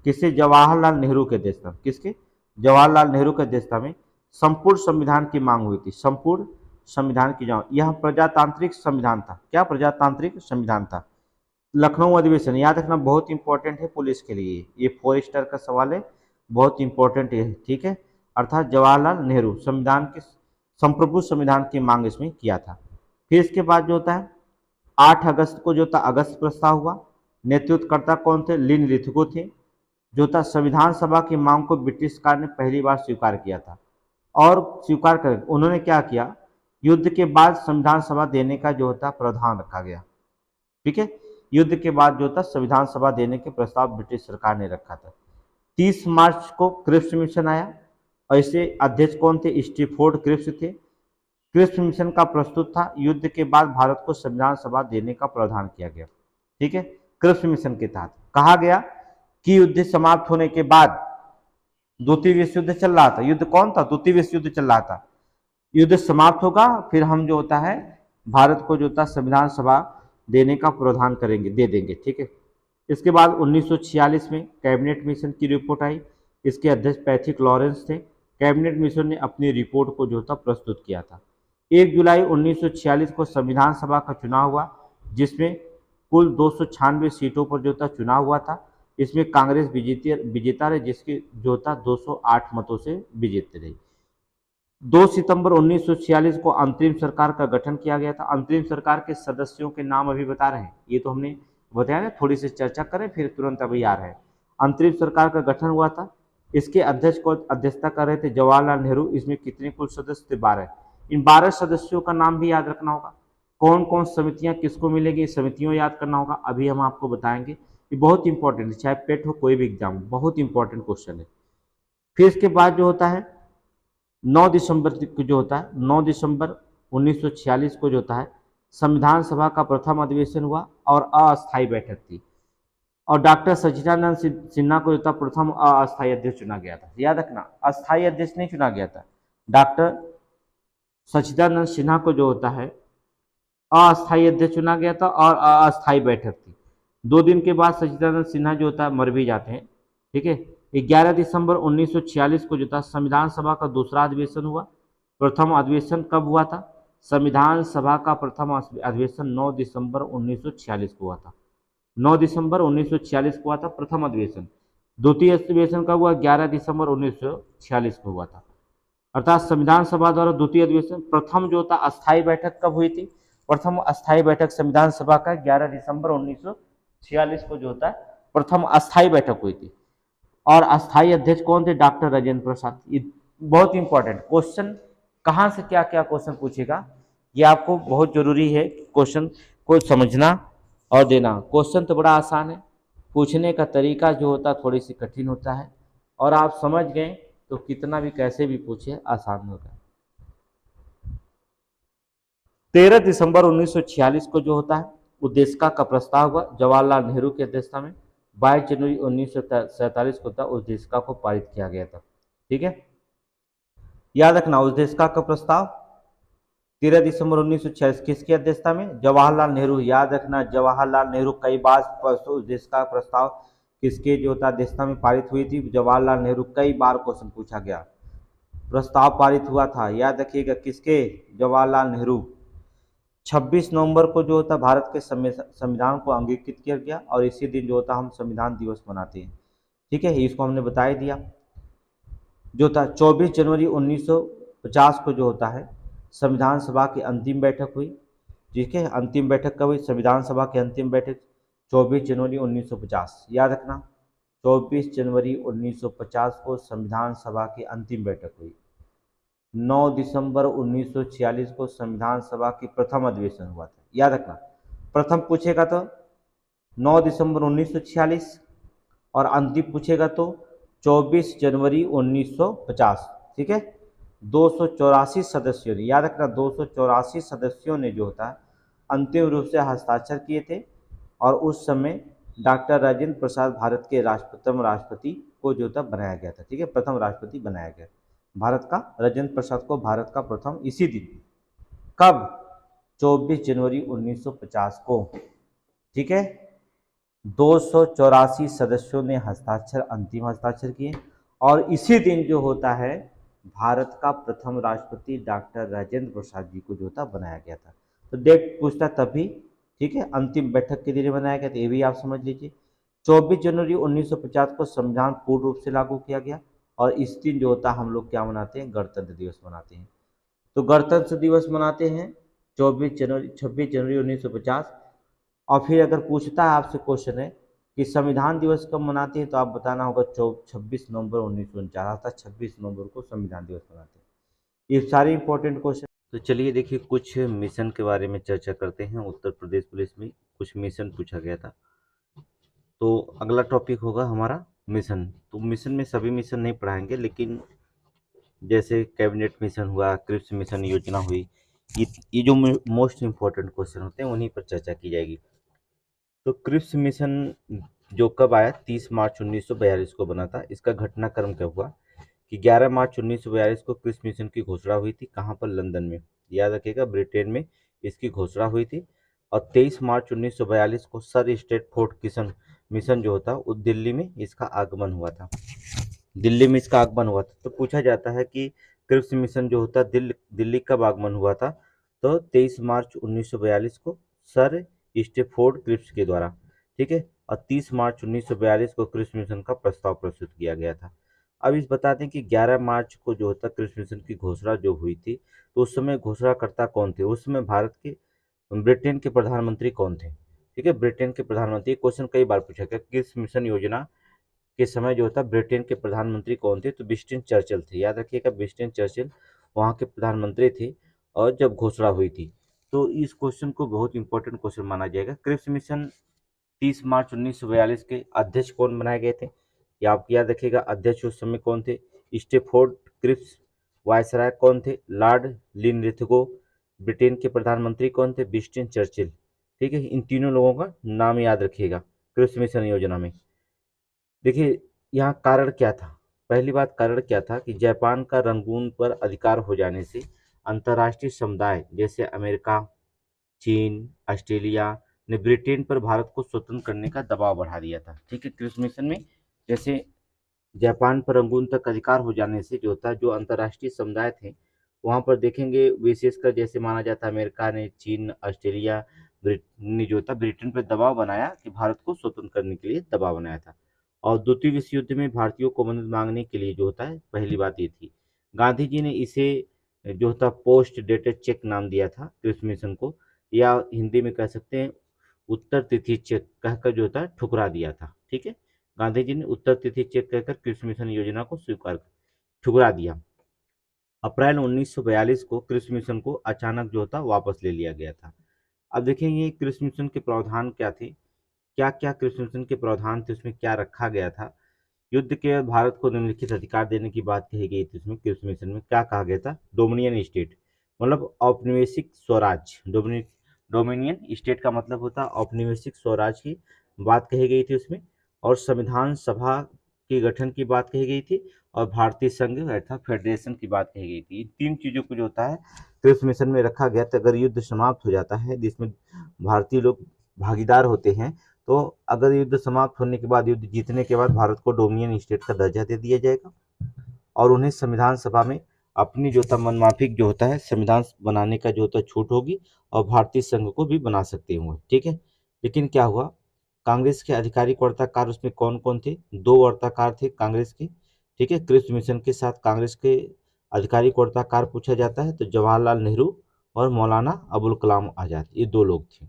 किससे? जवाहरलाल नेहरू के अध्यक्षता। किसके? जवाहरलाल नेहरू के अध्यक्षता में संपूर्ण संविधान की मांग हुई थी। संपूर्ण संविधान की मांग, यह प्रजातांत्रिक संविधान था। क्या? प्रजातांत्रिक संविधान था। लखनऊ अधिवेशन याद रखना बहुत इंपॉर्टेंट है पुलिस के लिए, ये 4 स्टार का सवाल है, बहुत इंपॉर्टेंट है, ठीक है। अर्थात जवाहरलाल नेहरू संविधान के संप्रभु संविधान की मांग इसमें किया था। फिर इसके बाद जो होता है 8 अगस्त को जो था अगस्त प्रस्ताव हुआ। नेतृत्वकर्ता कौन थे? लिन लिथगो थे। जो था संविधान सभा की मांग को ब्रिटिश सरकार ने पहली बार स्वीकार किया था, और स्वीकार कर उन्होंने क्या किया? युद्ध के बाद संविधान सभा देने का जो होता प्रावधान रखा गया, ठीक है। युद्ध के बाद जो था संविधान सभा देने के प्रस्ताव ब्रिटिश सरकार ने रखा था। 30 मार्च को क्रिप्स मिशन आया और इसे अध्यक्ष कौन थे? स्टीफोर्ड क्रिप्स थे। क्रिप्स मिशन का प्रस्तुत था युद्ध के बाद भारत को संविधान सभा देने का प्रावधान किया गया, ठीक है। क्रिप्स मिशन के तहत कहा गया कि युद्ध समाप्त होने के बाद, द्वितीय विश्व युद्ध चल रहा था, युद्ध कौन था? द्वितीय विश्व युद्ध चल रहा था, युद्ध समाप्त होगा फिर हम जो होता है भारत को जो होता संविधान सभा देने का प्रावधान करेंगे, दे देंगे, ठीक है। इसके बाद 1946 में कैबिनेट मिशन की रिपोर्ट आई, इसके अध्यक्ष पैथिक लॉरेंस थे। कैबिनेट मिशन ने अपनी रिपोर्ट को जो था प्रस्तुत किया था। 1 जुलाई 1946 को संविधान सभा का चुनाव हुआ, जिसमें कुल 296 सीटों पर जो था चुनाव हुआ था। इसमें कांग्रेस विजेता रही, जिसकी जो था 208 मतों से विजेता रही। 2 सितंबर 1946 को अंतरिम सरकार का गठन किया गया था। अंतरिम सरकार के सदस्यों के नाम अभी बता रहे हैं, ये तो हमने बताया ना, थोड़ी सी चर्चा करें फिर तुरंत अभी आ रहा है। अंतरिम सरकार का गठन हुआ था, इसके अध्यक्ष को अध्यक्षता कर रहे थे जवाहरलाल नेहरू। इसमें कितने कुल सदस्य थे? 12। इन 12 सदस्यों का नाम भी याद रखना होगा। कौन कौन समितियां किसको मिलेगी, समितियों याद करना होगा, अभी हम आपको बताएंगे। ये बहुत इंपॉर्टेंट है, चाहे पेट हो कोई भी एग्जाम, बहुत इंपॉर्टेंट क्वेश्चन है। फिर इसके बाद जो होता है 9 दिसंबर को जो होता है 9 दिसंबर 1946 को जो होता है संविधान सभा का प्रथम अधिवेशन हुआ और अस्थायी बैठक थी। और डॉक्टर सच्चिदानंद सिन्हा को जो था प्रथम अस्थायी अध्यक्ष चुना गया था। याद रखना, अस्थायी अध्यक्ष नहीं चुना गया था, डॉक्टर सच्चिदानंद सिन्हा को जो होता है अस्थायी अध्यक्ष चुना गया था और अस्थायी बैठक थी। 2 दिन के बाद सच्चिदानंद सिन्हा जो होता है मर भी जाते हैं। ठीक है, 11 दिसंबर 1946 को जो था संविधान सभा का दूसरा अधिवेशन हुआ। प्रथम अधिवेशन कब हुआ था? संविधान सभा का प्रथम अधिवेशन 9 दिसंबर 1946 को हुआ था। 9 दिसंबर 1946 को हुआ था प्रथम अधिवेशन। द्वितीय अधिवेशन कब हुआ? 11 दिसंबर 1946 को हुआ था। अर्थात संविधान सभा द्वारा द्वितीय अधिवेशन। प्रथम जो था अस्थायी बैठक कब हुई थी? प्रथम अस्थायी बैठक संविधान सभा का 11 दिसंबर 1946 को जो होता है प्रथम अस्थायी बैठक हुई थी। और अस्थायी अध्यक्ष कौन थे? डॉक्टर राजेंद्र प्रसाद। ये बहुत इंपॉर्टेंट क्वेश्चन, कहाँ से क्या क्या क्वेश्चन पूछेगा ये आपको बहुत जरूरी है क्वेश्चन को समझना और देना। क्वेश्चन तो बड़ा आसान है, पूछने का तरीका जो होता है थोड़ी सी कठिन होता है, और आप समझ गए तो कितना भी कैसे भी पूछे आसान होगा। 13 दिसंबर 1946 को जो होता है उद्देशिका का प्रस्ताव हुआ जवाहरलाल नेहरू की अध्यक्षता में। 22 जनवरी 1947 को था उद्देशिका को पारित किया गया था। ठीक है, याद रखना उद्देशिका का प्रस्ताव 13 दिसंबर 1946 किसकी अध्यक्षता में? जवाहरलाल नेहरू। याद रखना जवाहरलाल नेहरू, कई बार उद्देशिका प्रस्ताव किसके जो था अध्यक्षता में पारित हुई थी? जवाहरलाल नेहरू। कई बार क्वेश्चन पूछा गया, प्रस्ताव पारित हुआ था, याद रखिएगा किसके? जवाहरलाल नेहरू। 26 नवंबर को जो होता भारत के संविधान को अंगीकृत किया गया और इसी दिन जो होता हम संविधान दिवस मनाते हैं। ठीक है, इसको हमने बता ही दिया। जो था 24 जनवरी 1950 को जो होता है संविधान सभा की अंतिम बैठक हुई। ठीक है, अंतिम बैठक कब हुई? संविधान सभा की अंतिम बैठक 24 जनवरी 1950। याद रखना 24 जनवरी 1950 को संविधान सभा की अंतिम बैठक हुई। 9 दिसंबर 1946 को संविधान सभा की प्रथम अधिवेशन हुआ था। याद रखना, प्रथम पूछेगा तो 9 दिसंबर 1946 और अंतिम पूछेगा तो 24 जनवरी 1950। ठीक है, 284 सदस्यों ने, याद रखना 284 सदस्यों ने जो होता है अंतिम रूप से हस्ताक्षर किए थे। और उस समय डॉक्टर राजेंद्र प्रसाद भारत के प्रथम राष्ट्रपति को जो था बनाया गया था। ठीक है, प्रथम राष्ट्रपति बनाया गया भारत का, राजेंद्र प्रसाद को भारत का प्रथम इसी दिन। कब? 24 जनवरी 1950 को। ठीक है, 284 सदस्यों ने हस्ताक्षर, अंतिम हस्ताक्षर किए और इसी दिन जो होता है भारत का प्रथम राष्ट्रपति डॉक्टर राजेंद्र प्रसाद जी को जो था बनाया गया था। तो डेट पूछता तभी। ठीक है, अंतिम बैठक के लिए बनाया गया था, ये भी आप समझ लीजिए। 24 जनवरी 1950 को संविधान पूर्ण रूप से लागू किया गया और इस दिन जो होता है हम लोग क्या मनाते हैं? गणतंत्र दिवस मनाते हैं। तो गणतंत्र दिवस मनाते हैं 26 जनवरी 1950। और फिर अगर पूछता है आपसे क्वेश्चन है कि संविधान दिवस कब मनाते हैं, तो आप बताना होगा 26 नवंबर 1949, अर्थात 26 नवंबर को संविधान दिवस मनाते हैं। ये सारे इंपॉर्टेंट क्वेश्चन। तो चलिए देखिए कुछ मिशन के बारे में चर्चा करते हैं। उत्तर प्रदेश पुलिस में कुछ मिशन पूछा गया था, तो अगला टॉपिक होगा हमारा मिशन। तो मिशन में सभी मिशन नहीं पढ़ाएंगे, लेकिन जैसे कैबिनेट मिशन हुआ, क्रिप्स मिशन योजना हुई, ये जो मोस्ट इम्पोर्टेंट क्वेश्चन होते हैं उन्हीं पर चर्चा की जाएगी। तो क्रिप्स मिशन जो कब आया? 30 मार्च 1942 को बना था। इसका घटनाक्रम क्या हुआ कि 11 मार्च 1942 को क्रिप्स मिशन की घोषणा हुई थी। कहाँ पर? लंदन में। याद रखिएगा ब्रिटेन में इसकी घोषणा हुई थी। और 23 मार्च 1942 को सर स्ट्रैटफोर्ड मिशन जो होता वो दिल्ली में इसका आगमन हुआ था। दिल्ली में इसका आगमन हुआ था। तो पूछा जाता है कि क्रिप्स मिशन जो होता दिल्ली कब आगमन हुआ था? तो 23 मार्च 1942 को सर स्ट्रैटफोर्ड क्रिप्स के द्वारा। ठीक है, और 30 मार्च 1942 को क्रिप्स मिशन का प्रस्ताव प्रस्तुत किया गया था। अब इस बता दें कि 11 मार्च को जो होता क्रिप्स मिशन की घोषणा जो हुई थी, तो उस समय घोषणाकर्ता कौन थे? उस समय भारत के ब्रिटेन के प्रधानमंत्री कौन थे? ठीक है, ब्रिटेन के प्रधानमंत्री। क्वेश्चन कई बार पूछा गया क्रिप्स मिशन योजना के समय जो होता ब्रिटेन के प्रधानमंत्री कौन थे? तो विंस्टन चर्चिल थे। याद रखिएगा विंस्टन चर्चिल वहाँ के प्रधानमंत्री थे और जब घोषणा हुई थी। तो इस क्वेश्चन को बहुत इंपॉर्टेंट क्वेश्चन माना जाएगा। क्रिप्स मिशन 30 मार्च 1942 के अध्यक्ष कौन बनाए गए थे? या आप याद रखिएगा अध्यक्ष उस समय कौन थे? Stratford Cripps. वायसराय कौन थे? Lord Linlithgow. ब्रिटेन के प्रधानमंत्री कौन थे? Winston Churchill. ठीक है, इन तीनों लोगों का नाम याद रखिएगा। कृषि मिशन योजना में। देखिए यहाँ कारण क्या था। पहली बात, कारण क्या था कि जापान का रंगून पर अधिकार हो जाने से अंतर्राष्ट्रीय समुदाय जैसे अमेरिका, चीन, ऑस्ट्रेलिया ने ब्रिटेन पर भारत को स्वतंत्र करने का दबाव बढ़ा दिया था। ठीक है, क्रिस मिशन में जैसे जापान पर रंगून तक अधिकार हो जाने से जो था, जो अंतर्राष्ट्रीय समुदाय थे वहां पर देखेंगे, विशेषकर जैसे माना जाता है अमेरिका ने, चीन, ऑस्ट्रेलिया ने जो था ब्रिटेन पर दबाव बनाया कि भारत को स्वतंत्र करने के लिए दबाव बनाया था। और द्वितीय विश्व युद्ध में भारतीयों को मदद मांगने के लिए जो होता है, पहली बात ये थी। गांधी जी ने इसे जो था पोस्ट डेटेड चेक नाम दिया था क्रिस मिशन को, या हिंदी में कह सकते हैं उत्तर तिथि चेक कहकर जो था ठुकरा दिया था। ठीक है, गांधी जी ने उत्तर तिथि चेक कहकर कृषि मिशन योजना को स्वीकार ठुकरा दिया। अप्रैल 1942 को कृषि मिशन को अचानक जो था वापस ले लिया गया था। अब देखेंगे कृषि मिशन के प्रावधान क्या थे, क्या क्या कृषि मिशन के प्रावधान थे, उसमें क्या रखा गया था। युद्ध के बाद भारत को निम्नलिखित अधिकार देने की बात कही गई थी। इसमें कृषि मिशन में क्या कहा गया था, डोमिनियन स्टेट मतलब औपनिवेशिक स्वराज। डोमिनियन स्टेट का मतलब होता है औपनिवेशिक स्वराज की बात कही गई थी उसमें। और संविधान सभा के गठन की बात कही गई थी, और भारतीय संघ अर्थात फेडरेशन की बात कही गई थी। इन तीन चीजों को जो होता है कृषि मिशन में रखा गया था। अगर युद्ध समाप्त हो जाता है जिसमें भारतीय लोग भागीदार होते हैं, तो अगर युद्ध समाप्त होने के बाद, युद्ध जीतने के बाद भारत को डोमिनियन स्टेट का दर्जा दे दिया जाएगा, और उन्हें संविधान सभा में अपनी जो था मनमाफिक जो होता है संविधान बनाने का जो होता है छूट होगी, और भारतीय संघ को भी बना सकते हैं वो। ठीक है, लेकिन क्या हुआ, कांग्रेस के आधिकारिक वार्ताकार उसमें कौन कौन थे, दो वार्ताकार थे कांग्रेस के। ठीक है, कृषि मिशन के साथ कांग्रेस के आधिकारिक वार्ताकार पूछा जाता है तो जवाहरलाल नेहरू और मौलाना अबुल कलाम आजाद, ये दो लोग थे।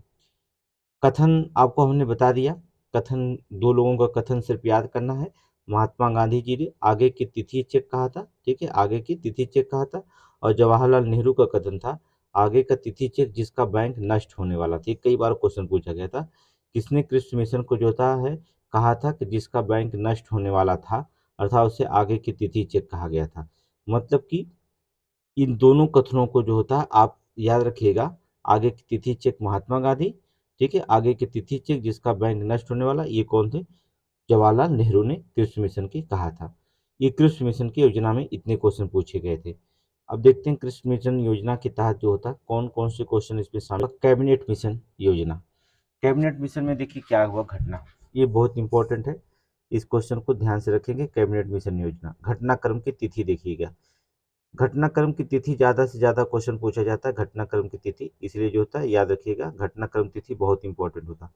कथन आपको हमने बता दिया, कथन दो लोगों का कथन सिर्फ याद करना है। महात्मा गांधी जी ने आगे की तिथि चेक कहा था। ठीक है, आगे की तिथि चेक कहा था। और जवाहरलाल नेहरू का कथन था आगे का तिथि चेक जिसका बैंक नष्ट होने वाला था। कई बार क्वेश्चन पूछा गया था, किसने कृषि मिशन को जो होता है कहा था कि जिसका बैंक नष्ट होने वाला था, अर्थात उसे आगे की तिथि चेक कहा गया था। मतलब कि इन दोनों कथनों को जो होता है आप याद रखिएगा। आगे की तिथि चेक महात्मा गांधी, ठीक है, आगे की तिथि चेक जिसका बैंक नष्ट होने वाला, ये कौन थे, जवाहरलाल नेहरू ने कृषि मिशन की कहा था। ये कृषि मिशन की योजना में इतने क्वेश्चन पूछे गए थे। अब देखते हैं कृषि मिशन योजना के तहत जो होता है कौन कौन से क्वेश्चन इसमें शामिल। कैबिनेट मिशन योजना, कैबिनेट मिशन में देखिए क्या हुआ घटना, ये बहुत इंपॉर्टेंट है, इस क्वेश्चन को ध्यान से रखेंगे। कैबिनेट मिशन योजना घटनाक्रम की तिथि देखिएगा। घटनाक्रम की तिथि ज़्यादा से ज़्यादा क्वेश्चन पूछा जाता है, घटनाक्रम की तिथि, इसलिए जो होता है याद रखिएगा घटनाक्रम तिथि बहुत इंपॉर्टेंट होता है।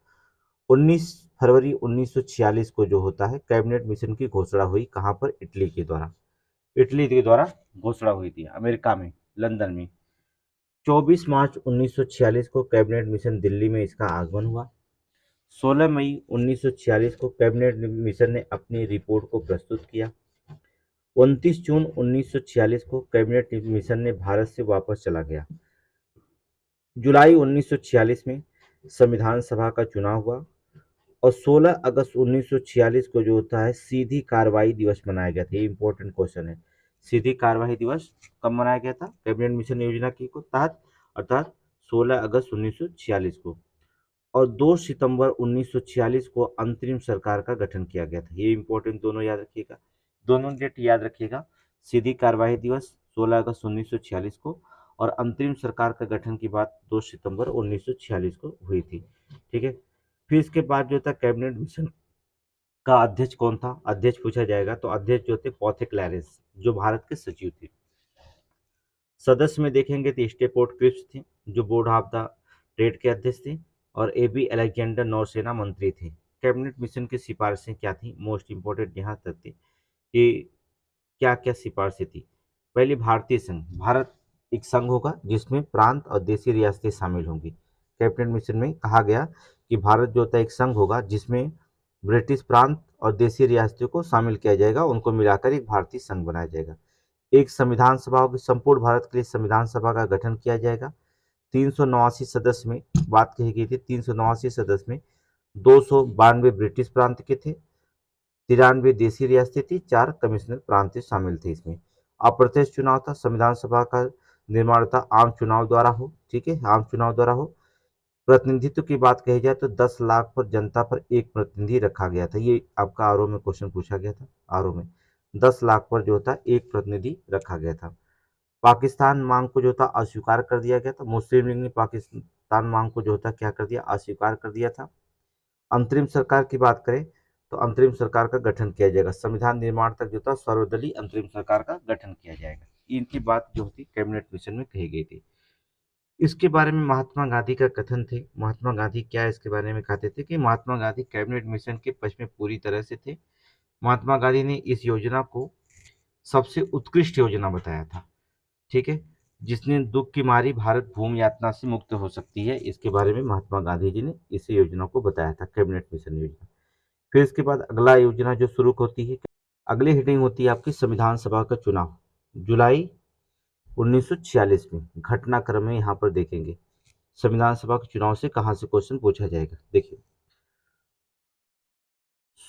19 फरवरी 1946 को जो होता है कैबिनेट मिशन की घोषणा हुई, कहाँ पर, इटली के द्वारा। इटली के द्वारा घोषणा हुई थी, अमेरिका में, लंदन में। 24 मार्च 1946 को कैबिनेट मिशन दिल्ली में इसका आगमन हुआ। 16 मई 1946 को कैबिनेट मिशन ने अपनी रिपोर्ट को प्रस्तुत किया। 29 जून 1946 को कैबिनेट मिशन ने भारत से वापस चला गया। जुलाई 1946 में संविधान सभा का चुनाव हुआ, और 16 अगस्त 1946 को जो होता है सीधी कार्रवाई दिवस मनाया गया था। ये इंपॉर्टेंट क्वेश्चन है, सीधी कार्रवाई दिवस कब मनाया गया था कैबिनेट मिशन योजना की को तहत, अर्थात 16 अगस्त 1946 को। और 2 सितंबर 1946 को अंतरिम सरकार का गठन किया गया था। ये इंपॉर्टेंट दोनों याद रखिएगा, दोनों डेट याद रखिएगा। सीधी कार्यवाही दिवस 16 अगस्त 1946 को, और अंतरिम सरकार का गठन की बात 2 सितंबर 1946 को हुई थी। ठीक है, फिर इसके बाद जो था कैबिनेट मिशन का अध्यक्ष कौन था, अध्यक्ष पूछा जाएगा तो अध्यक्ष जो थे पॉथे क्लैरेंस, जो भारत के सचिव थे। सदस्य में देखेंगे तो स्टेपोर्ट क्रिप्स थे, जो बोर्ड ऑफ द ट्रेड के अध्यक्ष थे, और एबी अलेक्जेंडर नौसेना मंत्री थे। कैबिनेट मिशन की सिफारिशें क्या थी, मोस्ट इंपॉर्टेंट यहाँ तक थी कि क्या क्या सिफारिशें थी। पहली, भारतीय संघ, भारत एक संघ होगा जिसमें प्रांत और देशी रियासतें शामिल होंगी। कैबिनेट मिशन में कहा गया कि भारत जो होता है एक संघ होगा जिसमें ब्रिटिश प्रांत और देशी रियासतों को शामिल किया जाएगा, उनको मिलाकर एक भारतीय संघ बनाया जाएगा। एक संविधान सभा होगी, संपूर्ण भारत के लिए संविधान सभा का गठन किया जाएगा। 389 सदस्य में बात कही गई थी, 389 सदस्य में 292 ब्रिटिश प्रांत के थे, 93 देशी रियासतें थी, 4 कमिश्नर प्रांत शामिल थे इसमें। अप्रत्यक्ष चुनाव था, संविधान सभा का निर्माण था आम चुनाव द्वारा हो। ठीक है, आम चुनाव द्वारा हो। प्रतिनिधित्व की बात कही जाए तो 10 लाख पर जनता पर एक प्रतिनिधि रखा गया था। ये आपका आरओ में क्वेश्चन पूछा गया था। आरओ में 10 लाख पर जो था एक प्रतिनिधि रखा गया था। पाकिस्तान मांग को जो था अस्वीकार कर दिया गया था। मुस्लिम लीग ने पाकिस्तान मांग को जो था क्या कर दिया, अस्वीकार कर दिया था। अंतरिम सरकार की बात करें तो अंतरिम सरकार का गठन किया जाएगा। संविधान निर्माण तक जो था सर्वदलीय अंतरिम सरकार का गठन किया जाएगा। इनकी बात जो थी कैबिनेट मिशन में कही गई थी। इसके बारे में महात्मा गांधी का कथन थे। महात्मा गांधी क्या इसके बारे में कहते थे कि महात्मा गांधी कैबिनेट मिशन के पक्ष में पूरी तरह से थे। महात्मा गांधी ने इस योजना को सबसे उत्कृष्ट योजना बताया था, ठीक है, जिसने दुख की मारी भारत भूमि यातना से मुक्त हो सकती है। इसके बारे में महात्मा गांधी जी ने इस योजना को बताया था, कैबिनेट मिशन योजना। फिर इसके बाद अगला योजना जो शुरू होती है, अगली हेडिंग होती है आपकी संविधान सभा का चुनाव। जुलाई 1946 में घटनाक्रम में यहाँ पर देखेंगे संविधान सभा के चुनाव से कहां से क्वेश्चन पूछा जाएगा। देखिए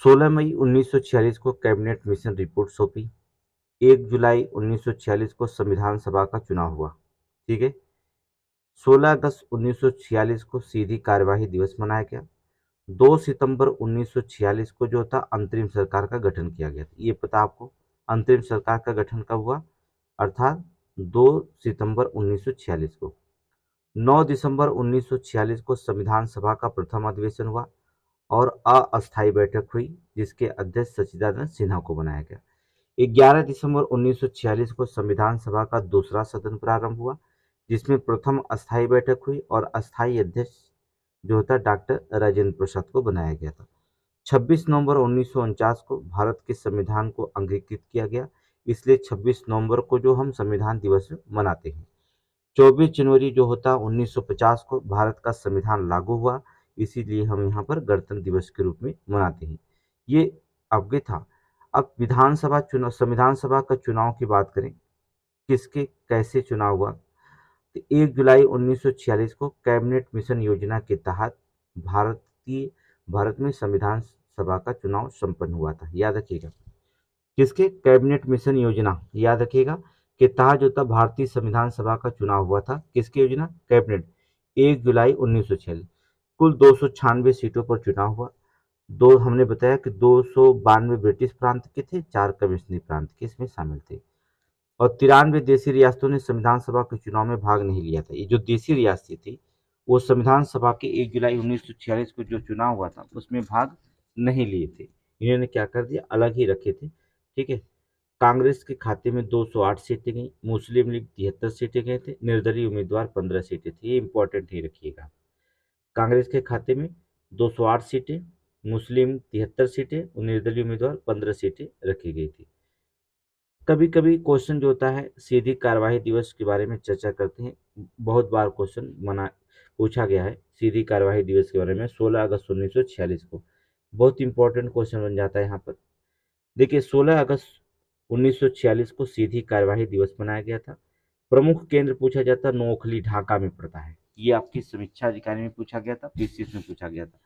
16 मई 1946 को कैबिनेट मिशन रिपोर्ट सौंपी। 1 जुलाई 1946 को संविधान सभा का चुनाव हुआ, ठीक है। 16 अगस्त 1946 को सीधी कार्यवाही दिवस मनाया गया। 2 सितंबर 1946 को जो था अंतरिम सरकार का गठन किया गया। ये पता आपको अंतरिम सरकार का गठन कब हुआ, अर्थात 2 सितंबर 1946 को। 9 दिसंबर 1946 को संविधान सभा का प्रथम अधिवेशन हुआ और अस्थायी बैठक हुई जिसके अध्यक्ष सच्चिदानंद सिन्हा को बनाया गया। 11 दिसंबर 1946 को संविधान सभा का दूसरा सदन प्रारंभ हुआ जिसमें प्रथम अस्थायी बैठक हुई और अस्थायी अध्यक्ष जो था डॉक्टर राजेंद्र प्रसाद को बनाया गया था। 26 नवंबर 1949 को भारत के संविधान को अंगीकृत किया गया, इसलिए 26 नवंबर को जो हम संविधान दिवस मनाते हैं। 24 जनवरी जो होता 1950 को भारत का संविधान लागू हुआ, इसीलिए हम यहाँ पर गणतंत्र दिवस के रूप में मनाते हैं। ये आगे था। अब विधानसभा चुनाव, संविधान सभा का चुनाव की बात करें, किसके कैसे चुनाव हुआ, तो 1 जुलाई 1946 को कैबिनेट मिशन योजना के तहत भारत में संविधान सभा का चुनाव संपन्न हुआ था। याद रखिएगा किसके, कैबिनेट मिशन योजना, याद रखिएगा के तहत जो था भारतीय संविधान सभा का चुनाव हुआ था। किसकी योजना, कैबिनेट। 1 जुलाई 1946। कुल 296 सीटों पर चुनाव हुआ। दो हमने बताया कि 292 ब्रिटिश प्रांत के थे, 4 कम्युनिस्ट प्रांत के इसमें शामिल थे और 93 देशी रियासतों ने संविधान सभा के चुनाव में भाग नहीं लिया था। ये जो देशी रियासतें थी वो संविधान सभा के 1 जुलाई 1946 को जो चुनाव हुआ था उसमें भाग नहीं लिए थे। इन्होंने क्या कर दिया, अलग ही रखे थे, ठीक है। कांग्रेस के खाते में 208 सीटें गई, मुस्लिम लीग 73 सीटें गए थे, निर्दलीय उम्मीदवार 15 सीटें थी। ये इंपॉर्टेंट ही रखिएगा। कांग्रेस के खाते में 208 सीटें, मुस्लिम 73 सीटें और निर्दलीय उम्मीदवार 15 सीटें रखी गई थी। कभी कभी क्वेश्चन जो होता है सीधी कार्यवाही दिवस के बारे में चर्चा करते हैं। बहुत बार क्वेश्चन पूछा गया है सीधी कार्यवाही दिवस के बारे में। 16 अगस्त 1946 को बहुत इंपॉर्टेंट क्वेश्चन बन जाता है यहाँ पर। देखिए 16 अगस्त 1946 को सीधी कार्यवाही दिवस मनाया गया था। प्रमुख केंद्र पूछा जाता नोखली ढाका में पड़ता है। ये आपकी समीक्षा अधिकारी में पूछा गया था, पीसीएस में पूछा गया था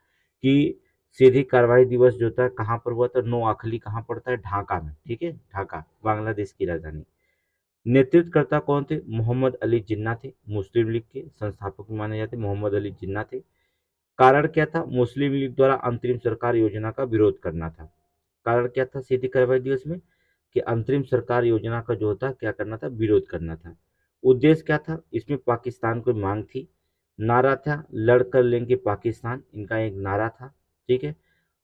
कि सीधी कार्रवाई दिवस जो था कहाँ पर हुआ था। नोआखली कहाँ पड़ता है, ढाका में, ठीक है, ढाका बांग्लादेश की राजधानी। नेतृत्वकर्ता कौन थे, मोहम्मद अली जिन्ना थे, मुस्लिम लीग के संस्थापक माने जाते मोहम्मद अली जिन्ना थे। कारण क्या था, मुस्लिम लीग द्वारा अंतरिम सरकार योजना का विरोध करना था। कारण क्या था सीधी कार्रवाई दिवस में, कि अंतरिम सरकार योजना का जो होता क्या करना था, विरोध करना था। उद्देश्य क्या था, इसमें पाकिस्तान को मांग थी, नारा था लड़ कर लेंगे पाकिस्तान, इनका एक नारा था, ठीक है।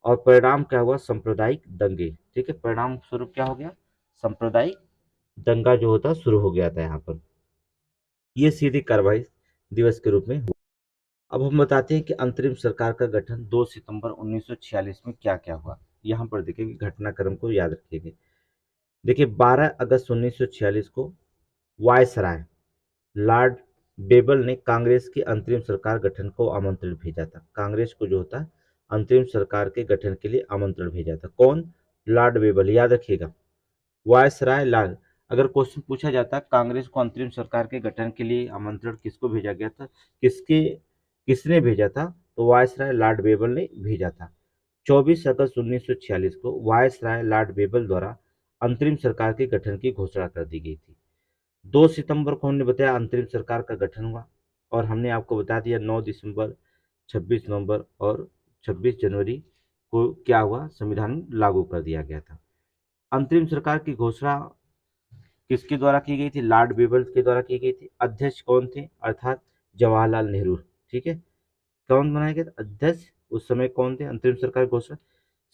और परिणाम क्या हुआ, सांप्रदायिक दंगे, ठीक है, परिणाम स्वरूप क्या हो गया, सांप्रदायिक दंगा जो होता शुरू हो गया था यहाँ पर। ये सीधी कार्रवाई दिवस के रूप में हुआ। अब हम बताते हैं कि अंतरिम सरकार का गठन 2 सितंबर 1946 में क्या क्या हुआ। यहाँ पर देखेंगे घटनाक्रम को याद रखिएगा। देखिए 12 अगस्त 1946 को वायसराय लॉर्ड बेबल ने कांग्रेस की अंतरिम सरकार गठन को आमंत्रण भेजा था। कांग्रेस को जो होता है अंतरिम सरकार के गठन के लिए आमंत्रण भेजा था। कौन, लॉर्ड बेबल, याद रखिएगा। वायसराय लॉर्ड, अगर क्वेश्चन पूछा जाता कांग्रेस को अंतरिम सरकार के गठन के लिए आमंत्रण किसको भेजा गया था, किसने भेजा था, तो वायसराय लॉर्ड बेबल ने भेजा था। 24 अगस्त 1946 को वायसराय लॉर्ड बेबल द्वारा अंतरिम सरकार के गठन की घोषणा कर दी गई थी। 2 सितंबर को हमने बताया अंतरिम सरकार का गठन हुआ और हमने आपको बता दिया 9 दिसंबर 26 नवंबर और 26 जनवरी को क्या हुआ, संविधान लागू कर दिया गया था। अंतरिम सरकार की घोषणा किसके द्वारा की गई थी, लॉर्ड बिबल के द्वारा की गई थी। अध्यक्ष कौन थे, अर्थात जवाहरलाल नेहरू। ठीक है, कौन बनाए गए थे अध्यक्ष उस समय, कौन थे, अंतरिम सरकार घोषणा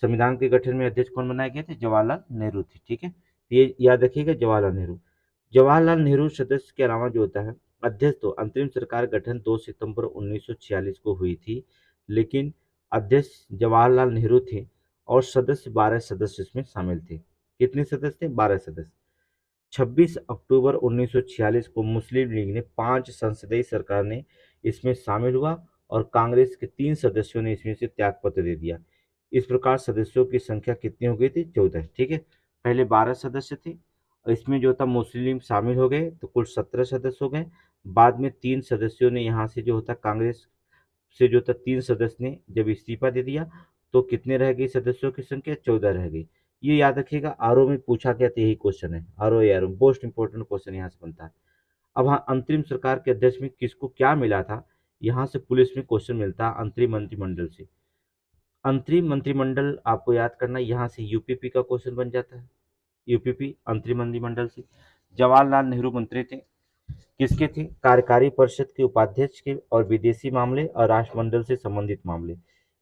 संविधान के गठन में अध्यक्ष कौन बनाए गए थे, जवाहरलाल नेहरू थे। ठीक है, तो ये याद रखिएगा, जवाहरलाल नेहरू। जवाहरलाल नेहरू सदस्य के अलावा जो होता है अध्यक्ष, तो अंतरिम सरकार गठन 2 सितंबर 1946 को हुई थी, लेकिन अध्यक्ष जवाहरलाल नेहरू थे और सदस्य 12 सदस्य इसमें शामिल थे। कितने सदस्य थे, 12 सदस्य। 26 अक्टूबर 1946 को मुस्लिम लीग ने 5 संसदीय सरकार ने इसमें शामिल हुआ और कांग्रेस के 3 सदस्यों ने इसमें से त्यागपत्र दे दिया। इस प्रकार सदस्यों की संख्या कितनी हो गई थी, 14। ठीक है, पहले 12 सदस्य थे और इसमें जो था मुस्लिम शामिल हो गए तो कुल 17 सदस्य हो गए। बाद में 3 सदस्यों ने यहाँ से जो होता कांग्रेस से जो था 3 सदस्य ने जब इस्तीफा दे दिया तो कितने रह गई सदस्यों की संख्या, 14 रह गई। ये याद रखिएगा, आरओ में पूछा गया था, यही क्वेश्चन है, RO RO most important question यहाँ से बनता है। अब हाँ, अंतरिम सरकार के अध्यक्ष में किसको क्या मिला था, यहाँ से पुलिस में क्वेश्चन मिलता है अंतरिम मंत्रिमंडल से। अंतरिम मंत्रिमंडल आपको याद करना, यहाँ से यूपीपी का क्वेश्चन बन जाता है। यूपीपी अंतरिम मंत्रिमंडल से जवाहरलाल नेहरू मंत्री थे, किसके थे, कार्यकारी परिषद के उपाध्यक्ष के और विदेशी मामले और राष्ट्रमंडल से संबंधित मामले,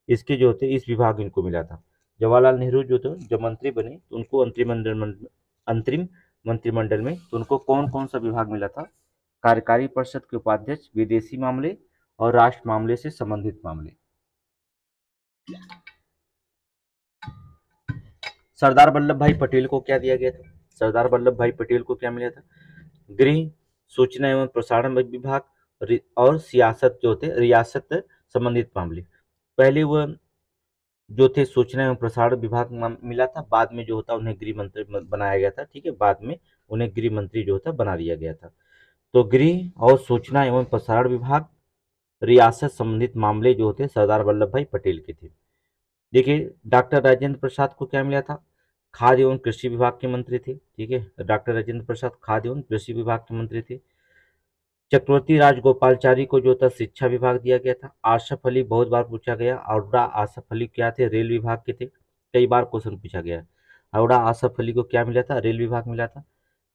इसके जो थे इस विभाग इनको मिला था। जवाहरलाल नेहरू जो थे जब मंत्री बने तो उनको अंतरिम मंत्रिमंडल में तो उनको कौन कौन सा विभाग मिला था, कार्यकारी परिषद के उपाध्यक्ष, विदेशी मामले और राष्ट्र मामले से संबंधित मामले। सरदार वल्लभ भाई पटेल को क्या दिया गया था, सरदार वल्लभ भाई पटेल को क्या मिला था, गृह, सूचना एवं प्रसारण विभाग और सियासत जो थे रियासत संबंधित मामले। पहले वह जो थे सूचना एवं प्रसारण विभाग मिला था, बाद में जो होता उन्हें गृह मंत्री बनाया गया था। ठीक है, बाद में उन्हें गृह मंत्री जो होता बना दिया गया था। तो गृह और सूचना एवं प्रसारण विभाग, रियासत संबंधित मामले जो होते सरदार वल्लभ भाई पटेल के थे। देखिए, डॉक्टर राजेंद्र प्रसाद को क्या मिला था, खाद्य एवं कृषि विभाग के मंत्री थे। ठीक है, डॉक्टर राजेंद्र प्रसाद खाद्य एवं कृषि विभाग के मंत्री थे। चक्रवर्ती राजगोपालचारी को जो था शिक्षा विभाग दिया गया था। आसफ अली बहुत बार पूछा गया, अरोड़ा आसफ अली क्या थे, रेल विभाग के थे, कई बार क्वेश्चन पूछा गया। अरोड़ा आसफ अली को क्या मिला था, रेल विभाग मिला था।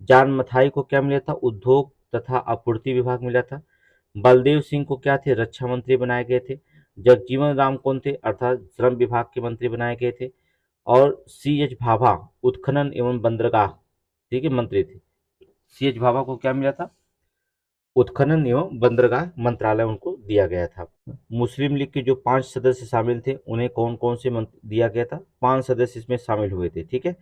जान मथाई को क्या मिला था, उद्योग तथा आपूर्ति विभाग मिला था। बलदेव सिंह को क्या थे, रक्षा मंत्री बनाए गए थे। जगजीवन राम कौन थे, अर्थात श्रम विभाग के मंत्री बनाए गए थे। और सी एच भाभा उत्खनन एवं बंदरगाह, ठीक है, मंत्री थे। सी एच भाभा को क्या मिला था, उत्खनन एवं बंदरगाह मंत्रालय उनको दिया गया था। मुस्लिम लीग के जो 5 सदस्य शामिल थे उन्हें कौन कौन से दिया गया था, 5 सदस्य इसमें शामिल हुए थे। ठीक है,